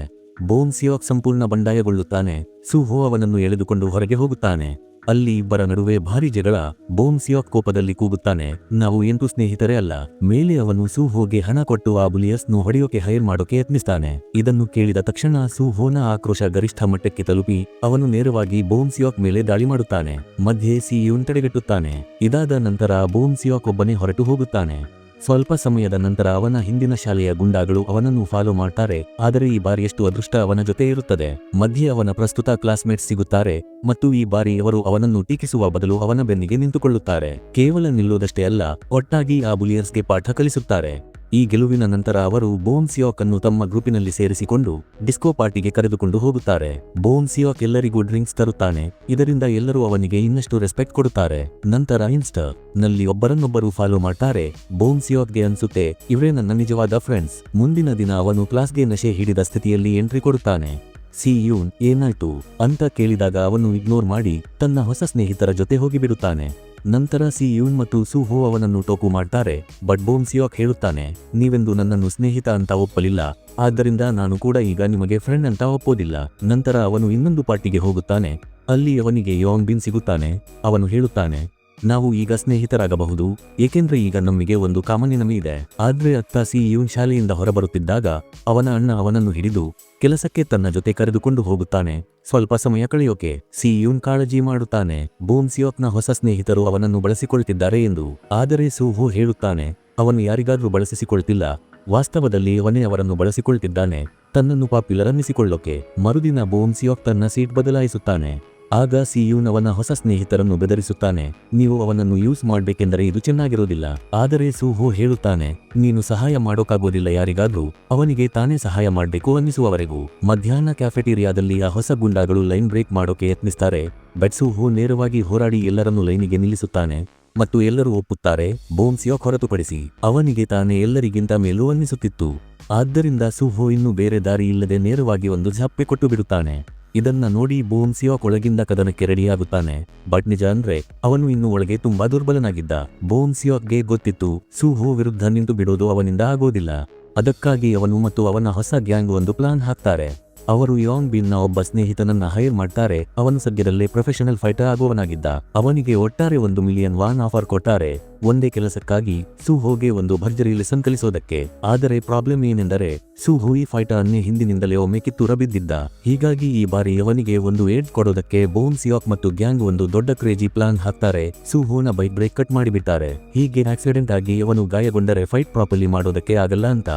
ಬೋಮ್ ಸಿಯಾಕ್ ಸಂಪೂರ್ಣ ಬಂಡಾಯಗೊಳ್ಳುತ್ತಾನೆ. ಸುಹೋ ಅವನನ್ನು ಎಳೆದುಕೊಂಡು ಹೊರಗೆ ಹೋಗುತ್ತಾನೆ. ಅಲ್ಲಿ ಇಬ್ಬರ ನಡುವೆ ಭಾರಿ ಜಗಳ. ಬೋಮ್ ಸಿಯಾಕ್ ಕೋಪದಲ್ಲಿ ಕೂಗುತ್ತಾನೆ, ನಾವು ಎಂತೂ ಸ್ನೇಹಿತರೇ ಅಲ್ಲ. ಮೇಲೆ ಅವನು ಸುಹೋಗೆ ಹಣ ಕೊಟ್ಟು ಆ ಬುಲಿಯಸ್ನು ಹೊಡೆಯೋಕೆ ಹೈರ್ ಮಾಡೋಕೆ ಯತ್ನಿಸ್ತಾನೆ. ಇದನ್ನು ಕೇಳಿದ ತಕ್ಷಣ ಸುಹೋನ ಆಕ್ರೋಶ ಗರಿಷ್ಠ ಮಟ್ಟಕ್ಕೆ ತಲುಪಿ ಅವನು ನೇರವಾಗಿ ಬೋಮ್ ಸಿಯಾಕ್ ಮೇಲೆ ದಾಳಿ ಮಾಡುತ್ತಾನೆ. ಮಧ್ಯೆ ಸಿಯೂನ್ ತಡೆಗಟ್ಟುತ್ತಾನೆ. ಇದಾದ ನಂತರ ಬೋಮ್ ಸಿಯಾಕ್ ಒಬ್ಬನೇ ಹೊರಟು ಹೋಗುತ್ತಾನೆ. ಸ್ವಲ್ಪ ಸಮಯದ ನಂತರ ಅವನ ಹಿಂದಿನ ಶಾಲೆಯ ಗುಂಡಾಗಳು ಅವನನ್ನು ಫಾಲೋ ಮಾಡ್ತಾರೆ. ಆದರೆ ಈ ಬಾರಿ ಎಷ್ಟು ಅದೃಷ್ಟ ಅವನ ಜೊತೆ ಇರುತ್ತದೆ. ಮಧ್ಯೆ ಅವನ ಪ್ರಸ್ತುತ ಕ್ಲಾಸ್ಮೇಟ್ಸ್ ಸಿಗುತ್ತಾರೆ ಮತ್ತು ಈ ಬಾರಿ ಅವರು ಅವನನ್ನು ಟೀಕಿಸುವ ಬದಲು ಅವನ ಬೆನ್ನಿಗೆ ನಿಂತುಕೊಳ್ಳುತ್ತಾರೆ. ಕೇವಲ ನಿಲ್ಲೋದಷ್ಟೇ ಅಲ್ಲ, ಒಟ್ಟಾಗಿ ಆ ಬುಲಿಯರ್ಸ್ಗೆ ಪಾಠ ಕಲಿಸುತ್ತಾರೆ. ಈ ಗೆಲುವಿನ ನಂತರ ಅವರು ಬೋಮ್ ಸಿಯಾಕ್ ಅನ್ನು ತಮ್ಮ ಗ್ರೂಪಿನಲ್ಲಿ ಸೇರಿಸಿಕೊಂಡು ಡಿಸ್ಕೋ ಪಾರ್ಟಿಗೆ ಕರೆದುಕೊಂಡು ಹೋಗುತ್ತಾರೆ. ಬೋಮ್ ಸಿಯಾಕ್ ಎಲ್ಲರಿಗೂ ಡ್ರಿಂಕ್ಸ್ ತರುತ್ತಾನೆ. ಇದರಿಂದ ಎಲ್ಲರೂ ಅವನಿಗೆ ಇನ್ನಷ್ಟು ರೆಸ್ಪೆಕ್ಟ್ ಕೊಡುತ್ತಾರೆ. ನಂತರ ಇನ್ಸ್ಟಾ ನಲ್ಲಿ ಒಬ್ಬರನ್ನೊಬ್ಬರು ಫಾಲೋ ಮಾಡ್ತಾರೆ. ಬೋಮ್ ಸಿಯಾಕ್ಗೆ ಅನ್ಸುತ್ತೆ ಇವರೇ ನನ್ನ ನಿಜವಾದ ಫ್ರೆಂಡ್ಸ್. ಮುಂದಿನ ದಿನ ಅವನು ಕ್ಲಾಸ್ಗೆ ನಶೆ ಹಿಡಿದ ಸ್ಥಿತಿಯಲ್ಲಿ ಎಂಟ್ರಿ ಕೊಡುತ್ತಾನೆ. ಸಿಯೂನ್ ಏನಾಯ್ತು ಅಂತ ಕೇಳಿದಾಗ ಅವನು ಇಗ್ನೋರ್ ಮಾಡಿ ತನ್ನ ಹೊಸ ಸ್ನೇಹಿತರ ಜೊತೆ ಹೋಗಿಬಿಡುತ್ತಾನೆ. ನಂತರ ಸಿಯೂನ್ ಮತ್ತು ಸುಹೋ ಅವನನ್ನು ಟೋಕು ಮಾಡ್ತಾರೆ. ಬಟ್ ಬೋಮ್ ಸಿಯಾಕ್ ಹೇಳುತ್ತಾನೆ, ನೀವೆಂದು ನನ್ನನ್ನು ಸ್ನೇಹಿತ ಅಂತ ಒಪ್ಪಲಿಲ್ಲ, ಆದ್ದರಿಂದ ನಾನು ಕೂಡ ಈಗ ನಿಮಗೆ ಫ್ರೆಂಡ್ ಅಂತ ಒಪ್ಪೋದಿಲ್ಲ. ನಂತರ ಅವನು ಇನ್ನೊಂದು ಪಾರ್ಟಿಗೆ ಹೋಗುತ್ತಾನೆ. ಅಲ್ಲಿ ಅವನಿಗೆ ಯೋಂಗ್ ಬಿನ್ ಸಿಗುತ್ತಾನೆ. ಅವನು ಹೇಳುತ್ತಾನೆ, ನಾವು ಈಗ ಸ್ನೇಹಿತರಾಗಬಹುದು ಏಕೆಂದ್ರೆ ಈಗ ನಮಗೆ ಒಂದು ಕಾಮನ್ ಎನಿಮಿ ಇದೆ. ಆದ್ರೆ ಅತ್ತ ಸಿಯೂನ್ ಶಾಲೆಯಿಂದ ಹೊರಬರುತ್ತಿದ್ದಾಗ ಅವನ ಅಣ್ಣ ಅವನನ್ನು ಹಿಡಿದು ಕೆಲಸಕ್ಕೆ ತನ್ನ ಜೊತೆ ಕರೆದುಕೊಂಡು ಹೋಗುತ್ತಾನೆ. ಸ್ವಲ್ಪ ಸಮಯ ಕಳೆಯೋಕೆ ಸಿಯೂನ್ ಕಾಳಜಿ ಮಾಡುತ್ತಾನೆ ಬೋಮ್ ಸಿಯಾಕ್ನ ಹೊಸ ಸ್ನೇಹಿತರು ಅವನನ್ನು ಬಳಸಿಕೊಳ್ತಿದ್ದಾರೆ ಎಂದು. ಆದರೆ ಸುಹೋ ಹೇಳುತ್ತಾನೆ, ಅವನು ಯಾರಿಗಾದ್ರೂ ಬಳಸಿಸಿಕೊಳ್ತಿಲ್ಲ, ವಾಸ್ತವದಲ್ಲಿ ಅವನೇ ಅವರನ್ನು ಬಳಸಿಕೊಳ್ತಿದ್ದಾನೆ ತನ್ನನ್ನು ಪಾಪ್ಯುಲರ್ ಅನ್ನಿಸಿಕೊಳ್ಳೋಕೆ. ಮರುದಿನ ಬೋಮ್ ಸಿಯಾಕ್ ತನ್ನ ಸೀಟ್ ಬದಲಾಯಿಸುತ್ತಾನೆ. ಆಗ ಸಿಯೂನ್ ಅವನ ಹೊಸ ಸ್ನೇಹಿತರನ್ನು ಬೆದರಿಸುತ್ತಾನೆ, ನೀವು ಅವನನ್ನು ಯೂಸ್ ಮಾಡ್ಬೇಕೆಂದರೆ ಇದು ಚೆನ್ನಾಗಿರೋದಿಲ್ಲ. ಆದರೆ ಸುಹೋ ಹೇಳುತ್ತಾನೆ, ನೀನು ಸಹಾಯ ಮಾಡೋಕ್ಕಾಗೋದಿಲ್ಲ ಯಾರಿಗಾದ್ರೂ, ಅವನಿಗೆ ತಾನೇ ಸಹಾಯ ಮಾಡಬೇಕು ಅನ್ನಿಸುವವರೆಗೂ. ಮಧ್ಯಾಹ್ನ ಕ್ಯಾಫೆಟೀರಿಯಾದಲ್ಲಿ ಆ ಹೊಸ ಗುಂಡಾಗಳು ಲೈನ್ ಬ್ರೇಕ್ ಮಾಡೋಕೆ ಯತ್ನಿಸ್ತಾರೆ. ಬಟ್ ಸುಹೋ ನೇರವಾಗಿ ಹೋರಾಡಿ ಎಲ್ಲರನ್ನೂ ಲೈನಿಗೆ ನಿಲ್ಲಿಸುತ್ತಾನೆ ಮತ್ತು ಎಲ್ಲರೂ ಒಪ್ಪುತ್ತಾರೆ, ಬೋಮ್ ಸಿಯಾಕ್ ಹೊರತುಪಡಿಸಿ. ಅವನಿಗೆ ತಾನೇ ಎಲ್ಲರಿಗಿಂತ ಮೇಲೂ ಅನ್ನಿಸುತ್ತಿತ್ತು. ಆದ್ದರಿಂದ ಸುಹೋ ಇನ್ನೂ ಬೇರೆ ದಾರಿ ಇಲ್ಲದೆ ನೇರವಾಗಿ ಒಂದು ಝಪ್ಪೆ ಕೊಟ್ಟು ಬಿಡುತ್ತಾನೆ. ಇದನ್ನ ನೋಡಿ ಬೂಮ್ ಸಿಯೋಕ್ ಒಳಗಿಂದ ಕದನಕ್ಕೆ ರೆಡಿಯಾಗುತ್ತಾನೆ. ಬಟ್ ನಿಜ ಅಂದ್ರೆ ಅವನು ಇನ್ನು ಒಳಗೆ ತುಂಬಾ ದುರ್ಬಲನಾಗಿದ್ದ. ಬೂಮ್ ಸಿಯೋಕ್ಗೆ ಗೊತ್ತಿತ್ತು ಸೂಹೋ ವಿರುದ್ಧ ನಿಂತು ಬಿಡೋದು ಅವನಿಂದ ಆಗೋದಿಲ್ಲ. ಅದಕ್ಕಾಗಿ ಅವನು ಮತ್ತು ಅವನ ಹೊಸ ಗ್ಯಾಂಗ್ ಒಂದು ಪ್ಲಾನ್ ಹಾಕ್ತಾರೆ. ಅವರು ಯಾಂಗ್ ಬಿನ್ ನ ಒಬ್ಬ ಸ್ನೇಹಿತನನ್ನ ಹೈರ್ ಮಾಡ್ತಾರೆ. ಅವನು ಸದ್ಯದಲ್ಲೇ ಪ್ರೊಫೆಷನಲ್ ಫೈಟರ್ ಆಗುವನಾಗಿದ್ದ. ಅವನಿಗೆ ಒಟ್ಟಾರೆ $1 ಮಿಲಿಯನ್ ಆಫರ್ ಕೊಟ್ಟಾರೆ ಒಂದೇ ಕೆಲಸಕ್ಕಾಗಿ ಸೂಹೋಗೆ ಒಂದು ಭರ್ಜರಿ ಲೆಸನ್ ಕಲಿಸೋದಕ್ಕೆ. ಆದರೆ ಪ್ರಾಬ್ಲಮ್ ಏನೆಂದರೆ ಸೂಹೋ ಈ ಫೈಟರ್ ಅನ್ನೇ ಹಿಂದಿನಿಂದಲೇ ಒಮ್ಮೆ ಕಿತ್ತೂರ ಬಿದ್ದಿದ್ದ. ಹೀಗಾಗಿ ಈ ಬಾರಿ ಅವನಿಗೆ ಒಂದು ಏಡ್ ಕೊಡೋದಕ್ಕೆ ಬೂಮ್ ಸಿಯೋಕ್ ಮತ್ತು ಗ್ಯಾಂಗ್ ಒಂದು ದೊಡ್ಡ ಕ್ರೇಜಿ ಪ್ಲಾನ್ ಹಾಕ್ತಾರೆ. ಸೂಹೋನ ಬೈಕ್ ಬ್ರೇಕ್ ಕಟ್ ಮಾಡಿಬಿಡ್ತಾರೆ. ಹೀಗೆ ಆಕ್ಸಿಡೆಂಟ್ ಆಗಿ ಅವನು ಗಾಯಗೊಂಡರೆ ಫೈಟ್ ಪ್ರಾಪರ್ಲಿ ಮಾಡೋದಕ್ಕೆ ಆಗಲ್ಲ ಅಂತ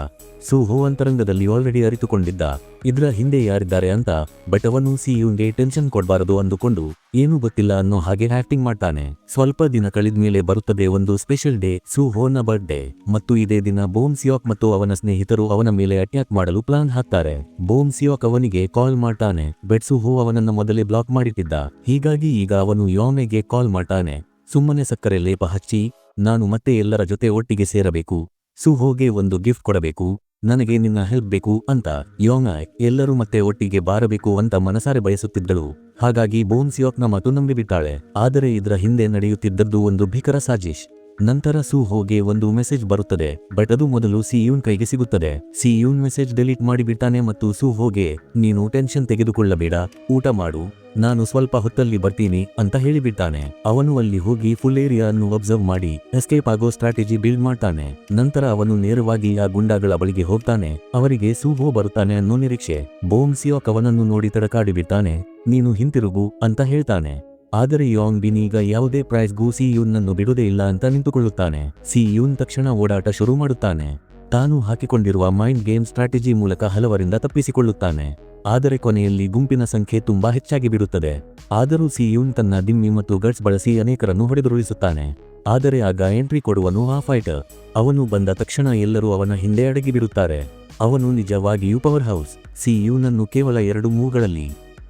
ಸೂಹೋ ಅಂತರಂಗದಲ್ಲಿ ಆಲ್ರೆಡಿ ಅರಿತುಕೊಂಡಿದ್ದ ಇದ್ರ ಹಿಂದೆ ಯಾರಿದ್ದಾರೆ ಅಂತ. ಬಟ್ ಅವನು ಸಿಯೂನ್ಗೆ ಟೆನ್ಷನ್ ಕೊಡಬಾರದು ಅಂದುಕೊಂಡು ಏನೂ ಗೊತ್ತಿಲ್ಲ ಅನ್ನೋ ಹಾಗೆ ಆಕ್ಟಿಂಗ್ ಮಾಡ್ತಾನೆ. ಸ್ವಲ್ಪ ದಿನ ಕಳೆದ ಮೇಲೆ ಬರುತ್ತದೆ ಒಂದು ಸ್ಪೆಷಲ್ ಡೇ, ಸೂಹೋನ ಬರ್ತ್ಡೇ. ಮತ್ತು ಇದೇ ದಿನ ಬೂಮ್ ಸಿಯೋಕ್ ಮತ್ತು ಅವನ ಸ್ನೇಹಿತರು ಅವನ ಮೇಲೆ ಅಟ್ಯಾಕ್ ಮಾಡಲು ಪ್ಲಾನ್ ಹಾಕ್ತಾರೆ. ಬೂಮ್ ಸಿಯೋಕ್ ಅವನಿಗೆ ಕಾಲ್ ಮಾಡ್ತಾನೆ. ಬಟ್ ಸೂಹೋ ಅವನನ್ನ ಮೊದಲೇ ಬ್ಲಾಕ್ ಮಾಡಿಟ್ಟಿದ್ದ. ಹೀಗಾಗಿ ಈಗ ಅವನು ಯೋಂಗೆ ಕಾಲ್ ಮಾಡ್ತಾನೆ. ಸುಮ್ಮನೆ ಸಕ್ಕರೆ ಲೇಪ ಹಚ್ಚಿ ನಾನು ಮತ್ತೆ ಎಲ್ಲರ ಜೊತೆ ಒಟ್ಟಿಗೆ ಸೇರಬೇಕು, ಸೂಹೋಗೆ ಒಂದು ಗಿಫ್ಟ್ ಕೊಡಬೇಕು, ನನಗೆ ನಿನ್ನ ಹೆಲ್ಪ್ ಬೇಕು ಅಂತ. ಯೋಂಗ್ ಎಲ್ಲರೂ ಮತ್ತೆ ಒಟ್ಟಿಗೆ ಬಾರಬೇಕು ಅಂತ ಮನಸಾರೆ ಬಯಸುತ್ತಿದ್ದಳು. ಹಾಗಾಗಿ ಬೂಮ್ ಸಿಯೋಕ್ನ ಮಾತು ನಂಬಿಬಿಟ್ಟಾಳೆ. ಆದರೆ ಇದರ ಹಿಂದೆ ನಡೆಯುತ್ತಿದ್ದದ್ದು ಒಂದು ಭೀಕರ ಸಾಜಿಶ್. ನಂತರ ಸೂಹೋಗೆ ಒಂದು ಮೆಸೇಜ್ ಬರುತ್ತದೆ. ಬಟ್ ಅದು ಮೊದಲು ಸಿಯೂನ್ ಕೈಗೆ ಸಿಗುತ್ತದೆ. ಸಿಯೂನ್ ಮೆಸೇಜ್ ಡಿಲೀಟ್ ಮಾಡಿಬಿಟ್ಟಾನೆ ಮತ್ತು ಸೂಹೋಗೆ ನೀನು ಟೆನ್ಷನ್ ತೆಗೆದುಕೊಳ್ಳಬೇಡ, ಊಟ ಮಾಡು, ನಾನು ಸ್ವಲ್ಪ ಹೊತ್ತಲ್ಲಿ ಬರ್ತೀನಿ ಅಂತ ಹೇಳಿಬಿಡ್ತಾನೆ. ಅವನು ಅಲ್ಲಿ ಹೋಗಿ ಫುಲ್ ಏರಿಯಾ ಅನ್ನು ಅಬ್ಸರ್ವ್ ಮಾಡಿ ಎಸ್ಕೇಪ್ ಆಗೋ ಸ್ಟ್ರಾಟಜಿ ಬಿಲ್ಡ್ ಮಾಡ್ತಾನೆ. ನಂತರ ಅವನು ನೇರವಾಗಿ ಆ ಗುಂಡಾಗಳ ಬಳಿಗೆ ಹೋಗ್ತಾನೆ. ಅವರಿಗೆ ಸೂಹೋ ಬರುತ್ತಾನೆ ಅನ್ನೋ ನಿರೀಕ್ಷೆ. ಬೂಮ್ ಸಿಯೋಕ್ ಅವನನ್ನು ನೋಡಿ ತಡಕಾಡಿಬಿಡ್ತಾನೆ. ನೀನು ಹಿಂತಿರುಗು ಅಂತ ಹೇಳ್ತಾನೆ. ಆದರೆ ಯಾಂಗ್ ಬಿನ್ ಈಗ ಯಾವುದೇ ಪ್ರೈಸ್ಗೂ ಸಿಯೂನ್ ನನ್ನು ಬಿಡುವುದೇ ಇಲ್ಲ ಅಂತ ನಿಂತುಕೊಳ್ಳುತ್ತಾನೆ. ಸಿಯೂನ್ ತಕ್ಷಣ ಓಡಾಟ ಶುರು ಮಾಡುತ್ತಾನೆ. ತಾನು ಹಾಕಿಕೊಂಡಿರುವ ಮೈಂಡ್ ಗೇಮ್ ಸ್ಟ್ರಾಟಜಿ ಮೂಲಕ ಹಲವರಿಂದ ತಪ್ಪಿಸಿಕೊಳ್ಳುತ್ತಾನೆ. ಆದರೆ ಕೊನೆಯಲ್ಲಿ ಗುಂಪಿನ ಸಂಖ್ಯೆ ತುಂಬಾ ಹೆಚ್ಚಾಗಿ ಬಿಡುತ್ತದೆ. ಆದರೂ ಸಿಯೂನ್ ತನ್ನ ದಿಮ್ಮಿ ಮತ್ತು ಗಟ್ಸ್ ಬಳಸಿ ಅನೇಕರನ್ನು ಹೊಡೆದುರುಳಿಸುತ್ತಾನೆ. ಆದರೆ ಆಗ ಎಂಟ್ರಿ ಕೊಡುವನು ಆ ಫೈಟರ್. ಅವನು ಬಂದ ತಕ್ಷಣ ಎಲ್ಲರೂ ಅವನ ಹಿಂದೆ ಅಡಗಿಬಿಡುತ್ತಾರೆ. ಅವನು ನಿಜವಾಗಿಯೂ ಪವರ್ ಹೌಸ್. ಸಿಯೂನನ್ನು ಕೇವಲ 2 ಮೂವ್ಗಳಲ್ಲಿ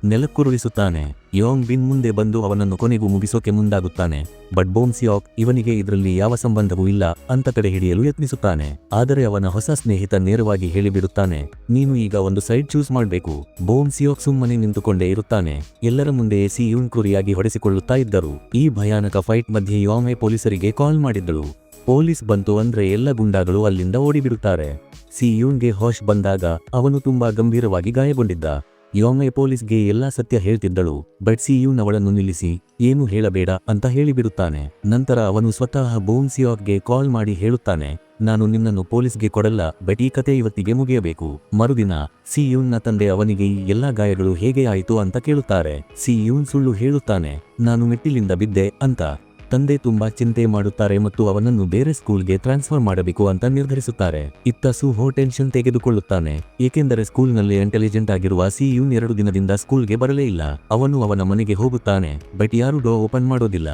ನೆಲಕ್ಕುರುಳಿಸುತ್ತಾನೆ. ಯೋಂಗ್ ಬಿನ್ ಮುಂದೆ ಬಂದು ಅವನನ್ನು ಕೊನೆಗೂ ಮುಗಿಸೋಕೆ ಮುಂದಾಗುತ್ತಾನೆ. ಬಟ್ ಬೂಮ್ ಸಿಯೋಕ್ ಇವನಿಗೆ ಇದರಲ್ಲಿ ಯಾವ ಸಂಬಂಧವೂ ಇಲ್ಲ ಅಂತ ತಡೆ ಹಿಡಿಯಲು ಯತ್ನಿಸುತ್ತಾನೆ. ಆದರೆ ಅವನ ಹೊಸ ಸ್ನೇಹಿತ ನೇರವಾಗಿ ಹೇಳಿಬಿಡುತ್ತಾನೆ, ನೀನು ಈಗ ಒಂದು ಸೈಡ್ ಚೂಸ್ ಮಾಡಬೇಕು. ಬೂಮ್ ಸಿಯೋಕ್ ಸುಮ್ಮನೆ ನಿಂತುಕೊಂಡೇ ಇರುತ್ತಾನೆ. ಎಲ್ಲರ ಮುಂದೆ ಸಿಯೂನ್ ಕ್ರೂರಿಯಾಗಿ ಹೊಡೆಸಿಕೊಳ್ಳುತ್ತಾ ಇದ್ದರು. ಈ ಭಯಾನಕ ಫೈಟ್ ಮಧ್ಯೆ ಯೋಂಗ್ ಪೊಲೀಸರಿಗೆ ಕಾಲ್ ಮಾಡಿದ್ದಳು. ಪೊಲೀಸ್ ಬಂತು ಅಂದ್ರೆ ಎಲ್ಲ ಗುಂಡಾಗಳು ಅಲ್ಲಿಂದ ಓಡಿಬಿಡುತ್ತಾರೆ. ಸಿಯೂನ್ಗೆ ಹೋಶ್ ಬಂದಾಗ ಅವನು ತುಂಬಾ ಗಂಭೀರವಾಗಿ ಗಾಯಗೊಂಡಿದ್ದ. ಯೋಂಗ್ ಪೊಲೀಸ್ಗೆ ಎಲ್ಲಾ ಸತ್ಯ ಹೇಳ್ತಿದ್ದಳು. ಬಟ್ ಸಿಯೂನ್ ಅವಳನ್ನು ನಿಲ್ಲಿಸಿ ಏನು ಹೇಳಬೇಡ ಅಂತ ಹೇಳಿಬಿಡುತ್ತಾನೆ. ನಂತರ ಅವನು ಸ್ವತಃ ಬೂಮ್ ಸಿಯೋಕ್ಗೆ ಕಾಲ್ ಮಾಡಿ ಹೇಳುತ್ತಾನೆ, ನಾನು ನಿನ್ನನ್ನು ಪೊಲೀಸ್ಗೆ ಕೊಡಲ್ಲ, ಬಟ್ ಈ ಕತೆ ಇವತ್ತಿಗೆ ಮುಗಿಯಬೇಕು. ಮರುದಿನ ಸಿಯೂನ್ನ ತಂದೆ ಅವನಿಗೆ ಈ ಎಲ್ಲಾ ಗಾಯಗಳು ಹೇಗೆ ಆಯಿತು ಅಂತ ಕೇಳುತ್ತಾರೆ. ಸಿಯೂನ್ ಸುಳ್ಳು ಹೇಳುತ್ತಾನೆ, ನಾನು ಮೆಟ್ಟಿಲಿಂದ ಬಿದ್ದೆ ಅಂತ. ತಂದೆ ತುಂಬಾ ಚಿಂತೆ ಮಾಡುತ್ತಾರೆ ಮತ್ತು ಅವನನ್ನು ಬೇರೆ ಸ್ಕೂಲ್ಗೆ ಟ್ರಾನ್ಸ್ಫರ್ ಮಾಡಬೇಕು ಅಂತ ನಿರ್ಧರಿಸುತ್ತಾರೆ. ಇತ್ತ ಸೂಹೋ ಟೆನ್ಷನ್ ತೆಗೆದುಕೊಳ್ಳುತ್ತಾನೆ. ಏಕೆಂದರೆ ಸ್ಕೂಲ್ನಲ್ಲಿ ಇಂಟೆಲಿಜೆಂಟ್ ಆಗಿರುವ ಸಿಯೂನ್ 2 ದಿನದಿಂದ ಸ್ಕೂಲ್ಗೆ ಬರಲೇ ಇಲ್ಲ. ಅವನು ಅವನ ಮನೆಗೆ ಹೋಗುತ್ತಾನೆ. ಬಟ್ ಯಾರೂ ಡೋರ್ ಓಪನ್ ಮಾಡೋದಿಲ್ಲ.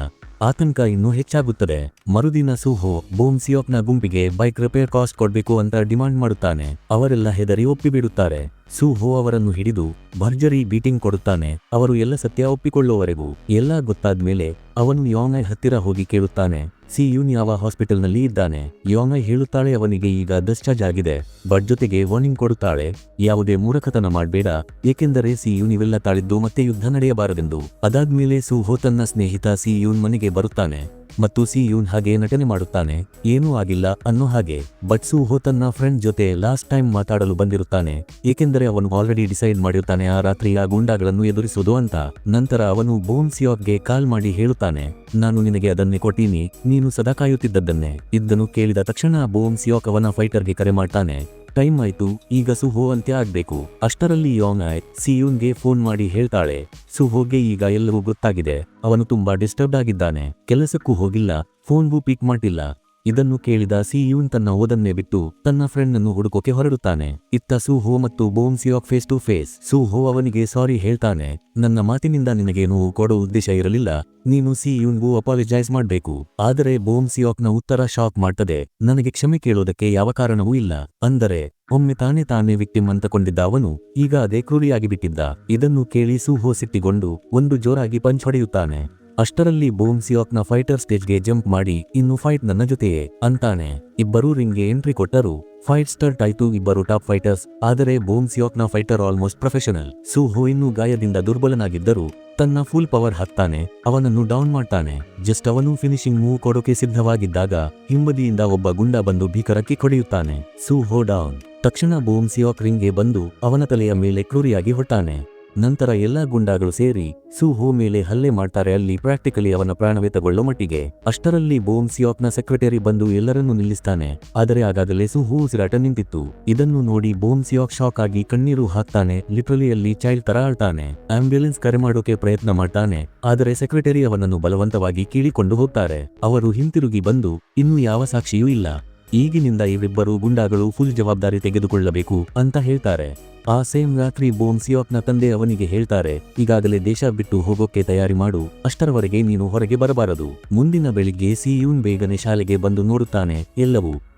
ಆತಂಕ ಇನ್ನೂ ಹೆಚ್ಚಾಗುತ್ತದೆ. ಮರುದಿನ ಸೂಹೋ ಬೂಮ್ ಸಿಯೋಕ್ನ ಗುಂಪಿಗೆ ಬೈಕ್ ರಿಪೇರ್ ಕಾಸ್ಟ್ ಕೊಡ್ಬೇಕು ಅಂತ ಡಿಮಾಂಡ್ ಮಾಡುತ್ತಾನೆ. ಅವರೆಲ್ಲ ಹೆದರಿ ಒಪ್ಪಿಬಿಡುತ್ತಾರೆ. ಸೂಹೋ ಅವರನ್ನು ಹಿಡಿದು ಭರ್ಜರಿ ಬೀಟಿಂಗ್ ಕೊಡುತ್ತಾನೆ. ಅವರು ಎಲ್ಲ ಸತ್ಯ ಒಪ್ಪಿಕೊಳ್ಳುವವರೆಗೂ. ಎಲ್ಲ ಗೊತ್ತಾದ್ಮೇಲೆ ಅವನು ಯೋಂಗ್ ಹತ್ತಿರ ಹೋಗಿ ಕೇಳುತ್ತಾನೆ, ಸಿಯೂನ್ ಯಾವ ಹಾಸ್ಪಿಟಲ್ನಲ್ಲಿ ಇದ್ದಾನೆ. ಯೋಂಗ್ ಹೇಳುತ್ತಾಳೆ ಅವನಿಗೆ ಈಗ ಡಿಸ್ಚಾರ್ಜ್ ಆಗಿದೆ. ಬಟ್ ಜೊತೆಗೆ ವಾರ್ನಿಂಗ್ ಕೊಡುತ್ತಾಳೆ, ಯಾವುದೇ ಮೂರ್ಖತನ ಮಾಡಬೇಡ, ಏಕೆಂದರೆ ಸಿಯೂನ್ ಇವೆಲ್ಲ ತಾಳಿದ್ದು ಮತ್ತೆ ಯುದ್ಧ ನಡೆಯಬಾರದೆಂದು. ಅದಾದ್ಮೇಲೆ ಸೂಹೋ ತನ್ನ ಸ್ನೇಹಿತ ಸಿಯೂನ್ ಮನೆಗೆ ಬರುತ್ತಾನೆ ಮತ್ತು ಸಿಯೂನ್ ಹಾಗೆ ನಟನೆ ಮಾಡುತ್ತಾನೆ, ಏನೂ ಆಗಿಲ್ಲ ಅನ್ನೋ ಹಾಗೆ. ಬಟ್ ಸೂಹೋ ತನ್ನ ಫ್ರೆಂಡ್ ಜೊತೆ ಲಾಸ್ಟ್ ಟೈಮ್ ಮಾತಾಡಲು ಬಂದಿರುತ್ತಾನೆ. ಏಕೆಂದರೆ ಅವನು ಆಲ್ರೆಡಿ ಡಿಸೈಡ್ ಮಾಡಿರುತ್ತಾನೆ ಆ ರಾತ್ರಿ ಆ ಗುಂಡಾಗಳನ್ನು ಎದುರಿಸುವುದು ಅಂತ. ನಂತರ ಅವನು ಬೂಮ್ ಸಿಯೋಕ್ಗೆ ಕಾಲ್ ಮಾಡಿ ಹೇಳುತ್ತಾನೆ, ನಾನು ನಿನಗೆ ಅದನ್ನೇ ಕೊಟ್ಟೀನಿ, ನೀನು ಸದಾ ಕಾಯುತ್ತಿದ್ದದ್ದನ್ನೇ. ಇದನ್ನು ಕೇಳಿದ ತಕ್ಷಣ ಬೂಮ್ ಸಿಯೋಕ್ ಅವನ ಫೈಟರ್ಗೆ ಕರೆ ಮಾಡ್ತಾನೆ. ಟೈಮ್ ಆಯ್ತು, ಈಗ ಸೂಹೋ ಅಂತ್ಯ ಆಗ್ಬೇಕು. ಅಷ್ಟರಲ್ಲಿ ಯೋಂಗ್ ಸಿಯೂನ್ಗೆ ಫೋನ್ ಮಾಡಿ ಹೇಳ್ತಾಳೆ, ಸೂಹೋಗೆ ಈಗ ಎಲ್ಲವೂ ಗೊತ್ತಾಗಿದೆ. ಅವನು ತುಂಬಾ ಡಿಸ್ಟರ್ಬ್ಡ್ ಆಗಿದ್ದಾನೆ, ಕೆಲಸಕ್ಕೂ ಹೋಗಿಲ್ಲ, ಫೋನ್ಗೂ ಪಿಕ್ ಮಾಡಿಲ್ಲ. ಇದನ್ನು ಕೇಳಿದ ಸಿಯೂನ್ ತನ್ನ ಓದನ್ನೇ ಬಿಟ್ಟು ತನ್ನ ಫ್ರೆಂಡ್ ಅನ್ನು ಹುಡುಕೋಕೆ ಹೊರಡುತ್ತಾನೆ. ಇತ್ತ ಸೂಹೋ ಮತ್ತು ಬೂಮ್ ಸಿಯೋಕ್ ಫೇಸ್ ಟು ಫೇಸ್. ಸೂಹೋ ಅವನಿಗೆ ಸಾರಿ ಹೇಳ್ತಾನೆ, ನನ್ನ ಮಾತಿನಿಂದ ನಿನಗೆ ನೋವು ಕೊಡೋ ಉದ್ದೇಶ ಇರಲಿಲ್ಲ, ನೀನು ಸಿಯೂನ್ಗೂ ಅಪಾಲಜೈಸ್ ಮಾಡಬೇಕು. ಆದರೆ ಬೂಮ್ ಸಿಯೋಕ್ನ ಉತ್ತರ ಶಾಕ್ ಮಾಡ್ತದೆ, ನನಗೆ ಕ್ಷಮೆ ಕೇಳೋದಕ್ಕೆ ಯಾವ ಕಾರಣವೂ ಇಲ್ಲ. ಅಂದರೆ ಒಮ್ಮೆ ತಾನೇ ವಿಕ್ಟಿಮ್ ಅಂತಕೊಂಡಿದ್ದ ಅವನು ಈಗ ಅದೇ ಕ್ರೂರಿಯಾಗಿ ಬಿಟ್ಟಿದ್ದ. ಇದನ್ನು ಕೇಳಿ ಸೂಹೋ ಸಿಟ್ಟಿಗೊಂಡು ಒಂದು ಜೋರಾಗಿ ಪಂಚ್ ಹೊಡೆಯುತ್ತಾನೆ. ಅಷ್ಟರಲ್ಲಿ ಬೂಮ್ ಸಿಯೋಕ್ನ ಫೈಟರ್ ಸ್ಟೇಜ್ಗೆ ಜಂಪ್ ಮಾಡಿ ಇನ್ನು ಫೈಟ್ ನನ್ನ ಜೊತೆಯೇ ಅಂತಾನೆ. ಇಬ್ಬರೂ ರಿಂಗ್ಗೆ ಎಂಟ್ರಿ ಕೊಟ್ಟರು. ಫೈಟ್ ಸ್ಟಾರ್ಟ್ ಆಯ್ತು. ಇಬ್ಬರು ಟಾಪ್ ಫೈಟರ್ಸ್. ಆದರೆ ಬೋಮ್ ಸಿಯೋಕ್ನ ಫೈಟರ್ ಆಲ್ಮೋಸ್ಟ್ ಪ್ರೊಫೆಷನಲ್. ಸೂಹೋ ಇನ್ನೂ ಗಾಯದಿಂದ ದುರ್ಬಲನಾಗಿದ್ದರೂ ತನ್ನ ಫುಲ್ ಪವರ್ ಹಾಕ್ತಾನೆ, ಅವನನ್ನು ಡೌನ್ ಮಾಡ್ತಾನೆ. ಜಸ್ಟ್ ಅವನು ಫಿನಿಶಿಂಗ್ ಮೂವ್ ಕೊಡೋಕೆ ಸಿದ್ಧವಾಗಿದ್ದಾಗ ಹಿಂಬದಿಯಿಂದ ಒಬ್ಬ ಗುಂಡ ಬಂದು ಭೀಕರ ಕಿಕ್ ಹೊಡೆಯುತ್ತಾನೆ. ಸೂಹೋ ಡೌನ್. ತಕ್ಷಣ ಬೋಮ್ ಸಿಯೋಕ್ ರಿಂಗ್ಗೆ ಬಂದು ಅವನ ತಲೆಯ ಮೇಲೆ ಕ್ರೂರಿಯಾಗಿ ಹೊಟ್ಟಾನೆ. ನಂತರ ಎಲ್ಲಾ ಗುಂಡಾಗಳು ಸೇರಿ ಸೂಹೋ ಮೇಲೆ ಹಲ್ಲೆ ಮಾಡ್ತಾರೆ, ಅಲ್ಲಿ ಪ್ರಾಕ್ಟಿಕಲಿ ಅವನ ಪ್ರಾಣವೇ ತಗೊಳ್ಳೋ ಮಟ್ಟಿಗೆ. ಅಷ್ಟರಲ್ಲಿ ಬೋಮ್ ಸಿಯೋಕ್ನ ಸೆಕ್ರೆಟರಿ ಬಂದು ಎಲ್ಲರನ್ನೂ ನಿಲ್ಲಿಸ್ತಾನೆ. ಆದರೆ ಆಗಾಗಲೇ ಸೂಹೋ ಉಸಿರಾಟ ನಿಂತಿತ್ತು. ಇದನ್ನು ನೋಡಿ ಬೋಮ್ ಸಿಯೋಕ್ ಶಾಕ್ ಆಗಿ ಕಣ್ಣೀರು ಹಾಕ್ತಾನೆ. ಲಿಟ್ರಲಿ ಅಲ್ಲಿ ಚೈಲ್ಡ್ ತರ ಆಳ್ತಾನೆ. ಆಂಬ್ಯುಲೆನ್ಸ್ ಕರೆ ಮಾಡೋಕೆ ಪ್ರಯತ್ನ ಮಾಡ್ತಾನೆ, ಆದರೆ ಸೆಕ್ರೆಟರಿ ಅವನನ್ನು ಬಲವಂತವಾಗಿ ಕೀಳಿಕೊಂಡು ಹೋಗ್ತಾರೆ. ಅವರು ಹಿಂತಿರುಗಿ ಬಂದು ಇನ್ನೂ ಯಾವ ಸಾಕ್ಷಿಯೂ ಇಲ್ಲ, ಈಗಿನಿಂದ ಇವರಿಬ್ಬರು ಗುಂಡಾಗಳು ಫುಲ್ ಜವಾಬ್ದಾರಿ ತೆಗೆದುಕೊಳ್ಳಬೇಕು ಅಂತ ಹೇಳ್ತಾರೆ. ಆ ಸೇಮ್ ರಾತ್ರಿ ಬೋಮ್ ಸಿಯೋಕ್ನ ತಂದೆ ಅವನಿಗೆ ಹೇಳ್ತಾರೆ, ಈಗಾಗಲೇ ದೇಶ ಬಿಟ್ಟು ಹೋಗೋಕೆ ತಯಾರಿ ಮಾಡು, ಅಷ್ಟರವರೆಗೆ ನೀನು ಹೊರಗೆ ಬರಬಾರದು. ಮುಂದಿನ ಬೆಳಿಗ್ಗೆ ಸಿಯೂನ್ ಬೇಗನೆ ಶಾಲೆಗೆ ಬಂದು ನೋಡುತ್ತಾನೆ. ಎಲ್ಲವೂ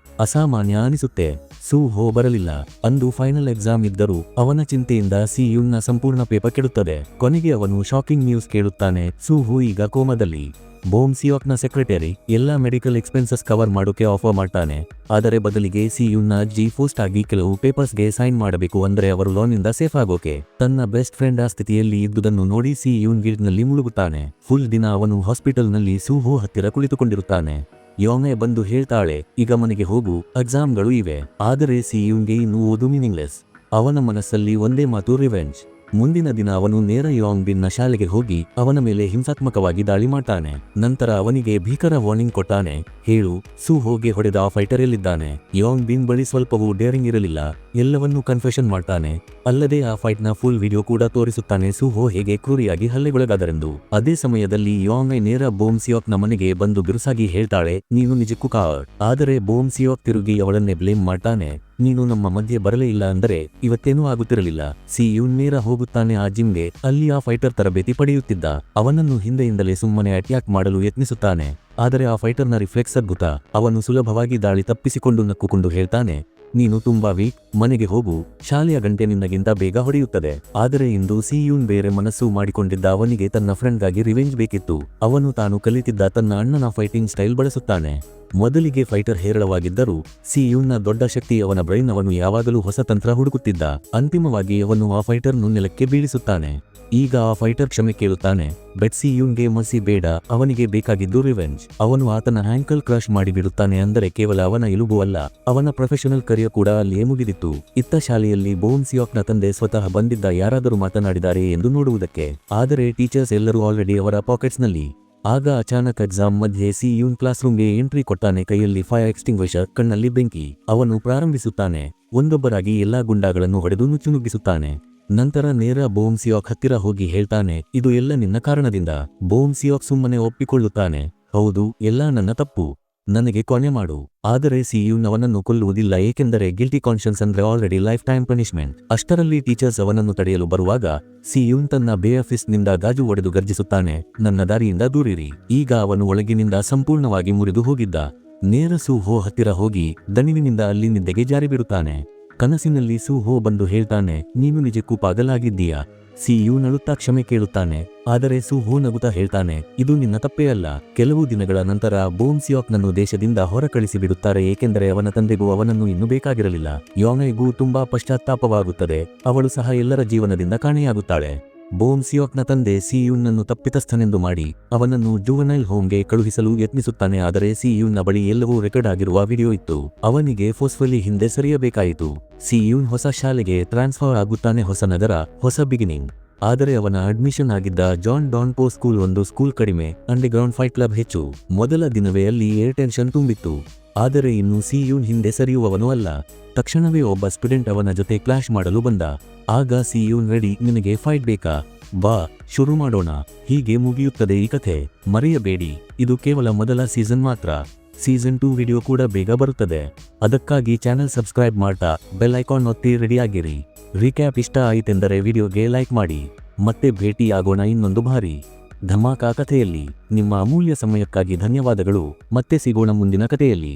ಅಸಾಮಾನ್ಯ ಅನಿಸುತ್ತೆ. ಸೂಹೋ ಬರಲಿಲ್ಲ. ಅಂದು ಫೈನಲ್ ಎಕ್ಸಾಮ್ ಇದ್ದರೂ ಅವನ ಚಿಂತೆಯಿಂದ ಸಿಯೂನ್ನ ಸಂಪೂರ್ಣ ಪೇಪರ್ ಕೆಡುತ್ತದೆ. ಕೊನೆಗೆ ಅವನು ಶಾಕಿಂಗ್ ನ್ಯೂಸ್ ಕೇಳುತ್ತಾನೆ, ಸೂಹೋ ಈಗ ಕೋಮಾದಲ್ಲಿ. ಬೋಮ್ ಸಿಯೋಕ್ನ ಸೆಕ್ರೆಟರಿ ಎಲ್ಲಾ ಮೆಡಿಕಲ್ ಎಕ್ಸ್ಪೆನ್ಸಸ್ ಕವರ್ ಮಾಡೋಕೆ ಆಫರ್ ಮಾಡ್ತಾನೆ, ಆದರೆ ಬದಲಿಗೆ ಸಿಯೂನ್ನ ಅಜ್ಜಿ ಫೋಸ್ಟ್ ಆಗಿ ಕೆಲವು ಪೇಪರ್ಸ್ಗೆ ಸೈನ್ ಮಾಡಬೇಕು, ಅಂದ್ರೆ ಅವರು ಲೋನ್ನಿಂದ ಸೇಫ್ ಆಗೋಕೆ. ತನ್ನ ಬೆಸ್ಟ್ ಫ್ರೆಂಡ್ ಆ ಸ್ಥಿತಿಯಲ್ಲಿ ಇದ್ದುದನ್ನು ನೋಡಿ ಸಿಯೂನ್ ಗಿಲ್ಟ್ನಲ್ಲಿ ಮುಳುಗುತ್ತಾನೆ. ಫುಲ್ ದಿನ ಅವನು ಹಾಸ್ಪಿಟಲ್ನಲ್ಲಿ ಸೂಹೋ ಹತ್ತಿರ ಕುಳಿತುಕೊಂಡಿರುತ್ತಾನೆ. ಯೋಂಗೆ ಬಂದು ಹೇಳ್ತಾಳೆ, ಈಗ ಮನೆಗೆ ಹೋಗು, ಎಕ್ಸಾಮ್ಗಳು ಇವೆ. ಆದರೆ ಸಿಯೂನ್ಗೆ ಇನ್ನೂ ಓದು ಮೀನಿಂಗ್ಲೆಸ್. ಅವನ ಮನಸ್ಸಲ್ಲಿ ಒಂದೇ ಮಾತು, ರಿವೆಂಜ್. ಮುಂದಿನ ದಿನ ಅವನು ನೇರ ಯೋಂಗ್ ಬಿನ್ನ ಶಾಲೆಗೆ ಹೋಗಿ ಅವನ ಮೇಲೆ ಹಿಂಸಾತ್ಮಕವಾಗಿ ದಾಳಿ ಮಾಡ್ತಾನೆ. ನಂತರ ಅವನಿಗೆ ಭೀಕರ ವಾರ್ನಿಂಗ್ ಕೊಟ್ಟಾನೆ, ಹೇಳು ಸೂಹೋಗೆ ಹೊಡೆದ ಆ ಫೈಟರ್ ಎಲ್ಲಿದ್ದಾನೆ. ಯೋಂಗ್ ಬಿನ್ ಬಳಿ ಸ್ವಲ್ಪವೂ ಡೇರಿಂಗ್ ಇರಲಿಲ್ಲ, ಎಲ್ಲವನ್ನೂ ಕನ್ಫೆಷನ್ ಮಾಡ್ತಾನೆ. ಅಲ್ಲದೆ ಆ ಫೈಟ್ ನ ಫುಲ್ ವಿಡಿಯೋ ಕೂಡ ತೋರಿಸುತ್ತಾನೆ, ಸೂಹೋ ಹೇಗೆ ಕ್ರೂರಿಯಾಗಿ ಹಲ್ಲೆಗೊಳಗಾದರೆಂದು. ಅದೇ ಸಮಯದಲ್ಲಿ ಯೋಂಗ್ ನೇರ ಬೋಮ್ ಸಿಯೋಕ್ ನ ಮನೆಗೆ ಬಂದು ಬಿರುಸಾಗಿ ಹೇಳ್ತಾಳೆ, ನೀನು ನಿಜಕ್ಕೂ ಕಾವರ್ಡ್. ಆದರೆ ಬೋಮ್ ಸಿಯೋಕ್ ತಿರುಗಿ ಅವಳನ್ನೇ ಬ್ಲೇಮ್ ಮಾಡ್ತಾನೆ, ನೀನು ನಮ್ಮ ಮಧ್ಯೆ ಬರಲೇ ಇಲ್ಲ ಅಂದರೆ ಇವತ್ತೇನೂ ಆಗುತ್ತಿರಲಿಲ್ಲ. ಸಿಯೂನ್ ನೇರ ಹೋಗುತ್ತಾನೆ ಆ ಜಿಮ್ಗೆ. ಅಲ್ಲಿ ಆ ಫೈಟರ್ ತರಬೇತಿ ಪಡೆಯುತ್ತಿದ್ದ. ಅವನನ್ನು ಹಿಂದೆಯಿಂದಲೇ ಸುಮ್ಮನೆ ಅಟ್ಯಾಕ್ ಮಾಡಲು ಯತ್ನಿಸುತ್ತಾನೆ, ಆದರೆ ಆ ಫೈಟರ್ನ ರಿಫ್ಲೆಕ್ಸ್ ಅದ್ಭುತ. ಅವನು ಸುಲಭವಾಗಿ ದಾಳಿ ತಪ್ಪಿಸಿಕೊಂಡು ನಕ್ಕುಕೊಂಡು ಹೇಳ್ತಾನೆ, ನೀನು ತುಂಬಾ ವೀಕ್, ಮನೆಗೆ ಹೋಗು, ಶಾಲೆಯ ಗಂಟೆ ನಿನ್ನಗಿಂತ ಬೇಗ ಹೊಡೆಯುತ್ತದೆ. ಆದರೆ ಇಂದು ಸಿಯೂನ್ ಬೇರೆ ಮನಸ್ಸು ಮಾಡಿಕೊಂಡಿದ್ದ. ಅವನಿಗೆ ತನ್ನ ಫ್ರೆಂಡ್ಗಾಗಿ ರಿವೆಂಜ್ ಬೇಕಿತ್ತು. ಅವನು ತಾನು ಕಲಿತಿದ್ದ ತನ್ನ ಅಣ್ಣನ ಫೈಟಿಂಗ್ ಸ್ಟೈಲ್ ಬಳಸುತ್ತಾನೆ. ಮೊದಲಿಗೆ ಫೈಟರ್ ಹೇರಳವಾಗಿದ್ದರೂ ಸಿಯೂನ್ನ ದೊಡ್ಡ ಶಕ್ತಿ ಅವನ ಬ್ರೈನ್. ಅವನು ಯಾವಾಗಲೂ ಹೊಸ ತಂತ್ರ ಹುಡುಕುತ್ತಿದ್ದ. ಅಂತಿಮವಾಗಿ ಅವನು ಆ ಫೈಟರ್ನು ನೆಲಕ್ಕೆ ಬೀಳಿಸುತ್ತಾನೆ. ಈಗ ಆ ಫೈಟರ್ ಕ್ಷಮೆ ಕೇಳುತ್ತಾನೆ, ಬಟ್ ಸಿಯೂನ್ಗೆ ಮಸಿ ಬೇಡ, ಅವನಿಗೆ ಬೇಕಾಗಿದ್ದು ರಿವೆಂಜ್. ಅವನು ಆತನ ಹ್ಯಾಂಕಲ್ ಕ್ರಶ್ ಮಾಡಿಬಿಡುತ್ತಾನೆ. ಅಂದರೆ ಕೇವಲ ಅವನ ಎಲುಬು ಅಲ್ಲ, ಅವನ ಪ್ರೊಫೆಷನಲ್ ಕರಿಯರ್ ಕೂಡ ಅಲ್ಲಿಯೇ ಮುಗಿದಿತ್ತು. ಇತ್ತ ಶಾಲೆಯಲ್ಲಿ ಬೋಮ್ ಸಿಯೋಕ್ನ ತಂದೆ ಸ್ವತಃ ಬಂದಿದ್ದ, ಯಾರಾದರೂ ಮಾತನಾಡಿದ್ದಾರೆ ಎಂದು ನೋಡುವುದಕ್ಕೆ. ಆದರೆ ಟೀಚರ್ಸ್ ಎಲ್ಲರೂ ಆಲ್ರೆಡಿ ಅವರ ಪಾಕೆಟ್ಸ್ನಲ್ಲಿ. ಆಗ ಅಚಾನಕ್ ಎಕ್ಸಾಮ್ ಮಧ್ಯೆ ಸಿಯೂನ್ ಕ್ಲಾಸ್ ರೂಮ್ಗೆ ಎಂಟ್ರಿ ಕೊಟ್ಟಾನೆ, ಕೈಯಲ್ಲಿ ಫೈರ್ ಎಕ್ಸ್ಟಿಂಗ್ವಿಷರ್, ಕಣ್ಣಲ್ಲಿ ಬೆಂಕಿ. ಅವನು ಪ್ರಾರಂಭಿಸುತ್ತಾನೆ, ಒಂದೊಬ್ಬರಾಗಿ ಎಲ್ಲಾ ಗುಂಡಾಗಳನ್ನು ಹೊಡೆದು ನುಚ್ಚುನುಗ್ಗಿಸುತ್ತಾನೆ. ನಂತರ ನೇರ ಬೋಮ್ ಸಿಯೋಕ್ ಹತ್ತಿರ ಹೋಗಿ ಹೇಳ್ತಾನೆ, ಇದು ಎಲ್ಲ ನಿನ್ನ ಕಾರಣದಿಂದ. ಬೋಮ್ ಸಿಯೋಕ್ ಸುಮ್ಮನೆ ಒಪ್ಪಿಕೊಳ್ಳುತ್ತಾನೆ, ಹೌದು, ಎಲ್ಲ ನನ್ನ ತಪ್ಪು, ನನಗೆ ಕೊನೆ ಮಾಡು. ಆದರೆ ಸಿಯೂನ್ ಅವನನ್ನು ಕೊಲ್ಲುವುದಿಲ್ಲ, ಏಕೆಂದರೆ ಗಿಲ್ಟಿ ಕಾನ್ಷಿಯನ್ಸ್ ಅಂದ್ರೆ ಆಲ್ರೆಡಿ ಲೈಫ್ ಟೈಮ್ ಪನಿಷ್ಮೆಂಟ್. ಅಷ್ಟರಲ್ಲಿ ಟೀಚರ್ಸ್ ಅವನನ್ನು ತಡೆಯಲು ಬರುವಾಗ ಸಿಯೂನ್ ತನ್ನ ಬೇರ್ ಫಿಸ್ಟ್ನಿಂದ ಗಾಜು ಒಡೆದು ಗರ್ಜಿಸುತ್ತಾನೆ, ನನ್ನ ದಾರಿಯಿಂದ ದೂರಿರಿ. ಈಗ ಅವನು ಒಳಗಿನಿಂದ ಸಂಪೂರ್ಣವಾಗಿ ಮುರಿದು ಹೋಗಿದ್ದ. ನೇರ ಸೂಹೋ ಹತ್ತಿರ ಹೋಗಿ ದಣಿವಿನಿಂದ ಅಲ್ಲಿ ನಿದ್ದೆಗೆ ಜಾರಿ ಬಿಡುತ್ತಾನೆ. ಕನಸಿನಲ್ಲಿ ಸೂಹೋ ಬಂದು ಹೇಳ್ತಾನೆ, ನೀನು ನಿಜಕ್ಕೂ ಪಾಗಲಾಗಿದ್ದೀಯಾ. ಸಿಯೂನ್ ಅಳುತ್ತಾ ಕ್ಷಮೆ ಕೇಳುತ್ತಾನೆ, ಆದರೆ ಸೂಹೋ ನಗುತ್ತಾ ಹೇಳ್ತಾನೆ, ಇದು ನಿನ್ನ ತಪ್ಪೇ ಅಲ್ಲ. ಕೆಲವು ದಿನಗಳ ನಂತರ ಬೋಮ್ ಸಿಯೋಕ್ನನ್ನು ದೇಶದಿಂದ ಹೊರ ಕಳಿಸಿ ಬಿಡುತ್ತಾರೆ, ಏಕೆಂದರೆ ಅವನ ತಂದೆಗೂ ಅವನನ್ನು ಇನ್ನೂ ಬೇಕಾಗಿರಲಿಲ್ಲ. ಯೋಂಗ್ಗೂ ತುಂಬಾ ಪಶ್ಚಾತ್ತಾಪವಾಗುತ್ತದೆ. ಅವಳು ಸಹ ಎಲ್ಲರ ಜೀವನದಿಂದ ಕಾಣೆಯಾಗುತ್ತಾಳೆ. ಬೋಮ್ ಸಿಯೋಕ್ನ ತಂದೆ ಸಿಯೂನ್ನನ್ನು ತಪ್ಪಿತಸ್ಥನೆಂದು ಮಾಡಿ ಅವನನ್ನು ಜುವೆನೈಲ್ ಹೋಮ್ಗೆ ಕಳುಹಿಸಲು ಯತ್ನಿಸುತ್ತಾನೆ. ಆದರೆ ಸಿಯೂನ್ನ ಬಳಿ ಎಲ್ಲವೂ ರೆಕಾರ್ಡ್ ಆಗಿರುವ ವಿಡಿಯೋ ಇತ್ತು. ಅವನಿಗೆ ಫೋರ್ಸ್ಫುಲಿ ಹಿಂದೆ ಸರಿಯಬೇಕಾಯಿತು. ಸಿಯೂನ್ ಹೊಸ ಶಾಲೆಗೆ ಟ್ರಾನ್ಸ್ಫರ್ ಆಗುತ್ತಾನೆ, ಹೊಸ ನಗರ, ಹೊಸ ಬಿಗಿನಿಂಗ್. ಆದರೆ ಅವನ ಅಡ್ಮಿಷನ್ ಆಗಿದ್ದ ಜಾನ್ ಡಾನ್ಪೋ ಸ್ಕೂಲ್ ಒಂದು ಸ್ಕೂಲ್ ಕಡಿಮೆ, ಅಂಡರ್ಗ್ರೌಂಡ್ ಫೈಟ್ ಕ್ಲಬ್ ಹೆಚ್ಚು. ಮೊದಲ ದಿನವೇ ಅಲ್ಲಿ ಏರ್ ಟೆನ್ಷನ್ ತುಂಬಿತ್ತು. ಆದರೆ ಇನ್ನು ಸಿಯೂನ್ ಹಿಂದೆ ಸರಿಯುವವನು ಅಲ್ಲ. ತಕ್ಷಣವೇ ಒಬ್ಬ ಸ್ಟೂಡೆಂಟ್ ಅವನ ಜೊತೆ ಕ್ಲಾಶ್ ಮಾಡಲು ಬಂದ. ಆಗ ಸಿಯೂನ್, ರೆಡಿ, ನಿನಗೆ ಫೈಟ್ ಬೇಕಾ, ಬಾ ಶುರು ಮಾಡೋಣ. ಹೀಗೆ ಮುಗಿಯುತ್ತದೆ ಈ ಕಥೆ. ಮರೆಯಬೇಡಿ, ಇದು ಕೇವಲ ಮೊದಲ ಸೀಸನ್ ಮಾತ್ರ. ಸೀಸನ್ 2 ವಿಡಿಯೋ ಕೂಡ ಬೇಗ ಬರುತ್ತದೆ. ಅದಕ್ಕಾಗಿ ಚಾನೆಲ್ ಸಬ್ಸ್ಕ್ರೈಬ್ ಮಾಡ್ತಾ ಬೆಲ್ ಐಕಾನ್ ಒತ್ತಿ ರೆಡಿಯಾಗಿರಿ. ರೀಕ್ಯಾಪ್ ಇಷ್ಟ ಆಯಿತೆಂದರೆ ವಿಡಿಯೋಗೆ ಲೈಕ್ ಮಾಡಿ. ಮತ್ತೆ ಭೇಟಿಯಾಗೋಣ ಇನ್ನೊಂದು ಭಾರಿ ಧಮಾಕ ಕಥೆಯಲ್ಲಿ. ನಿಮ್ಮ ಅಮೂಲ್ಯ ಸಮಯಕ್ಕಾಗಿ ಧನ್ಯವಾದಗಳು. ಮತ್ತೆ ಸಿಗೋಣ ಮುಂದಿನ ಕಥೆಯಲ್ಲಿ.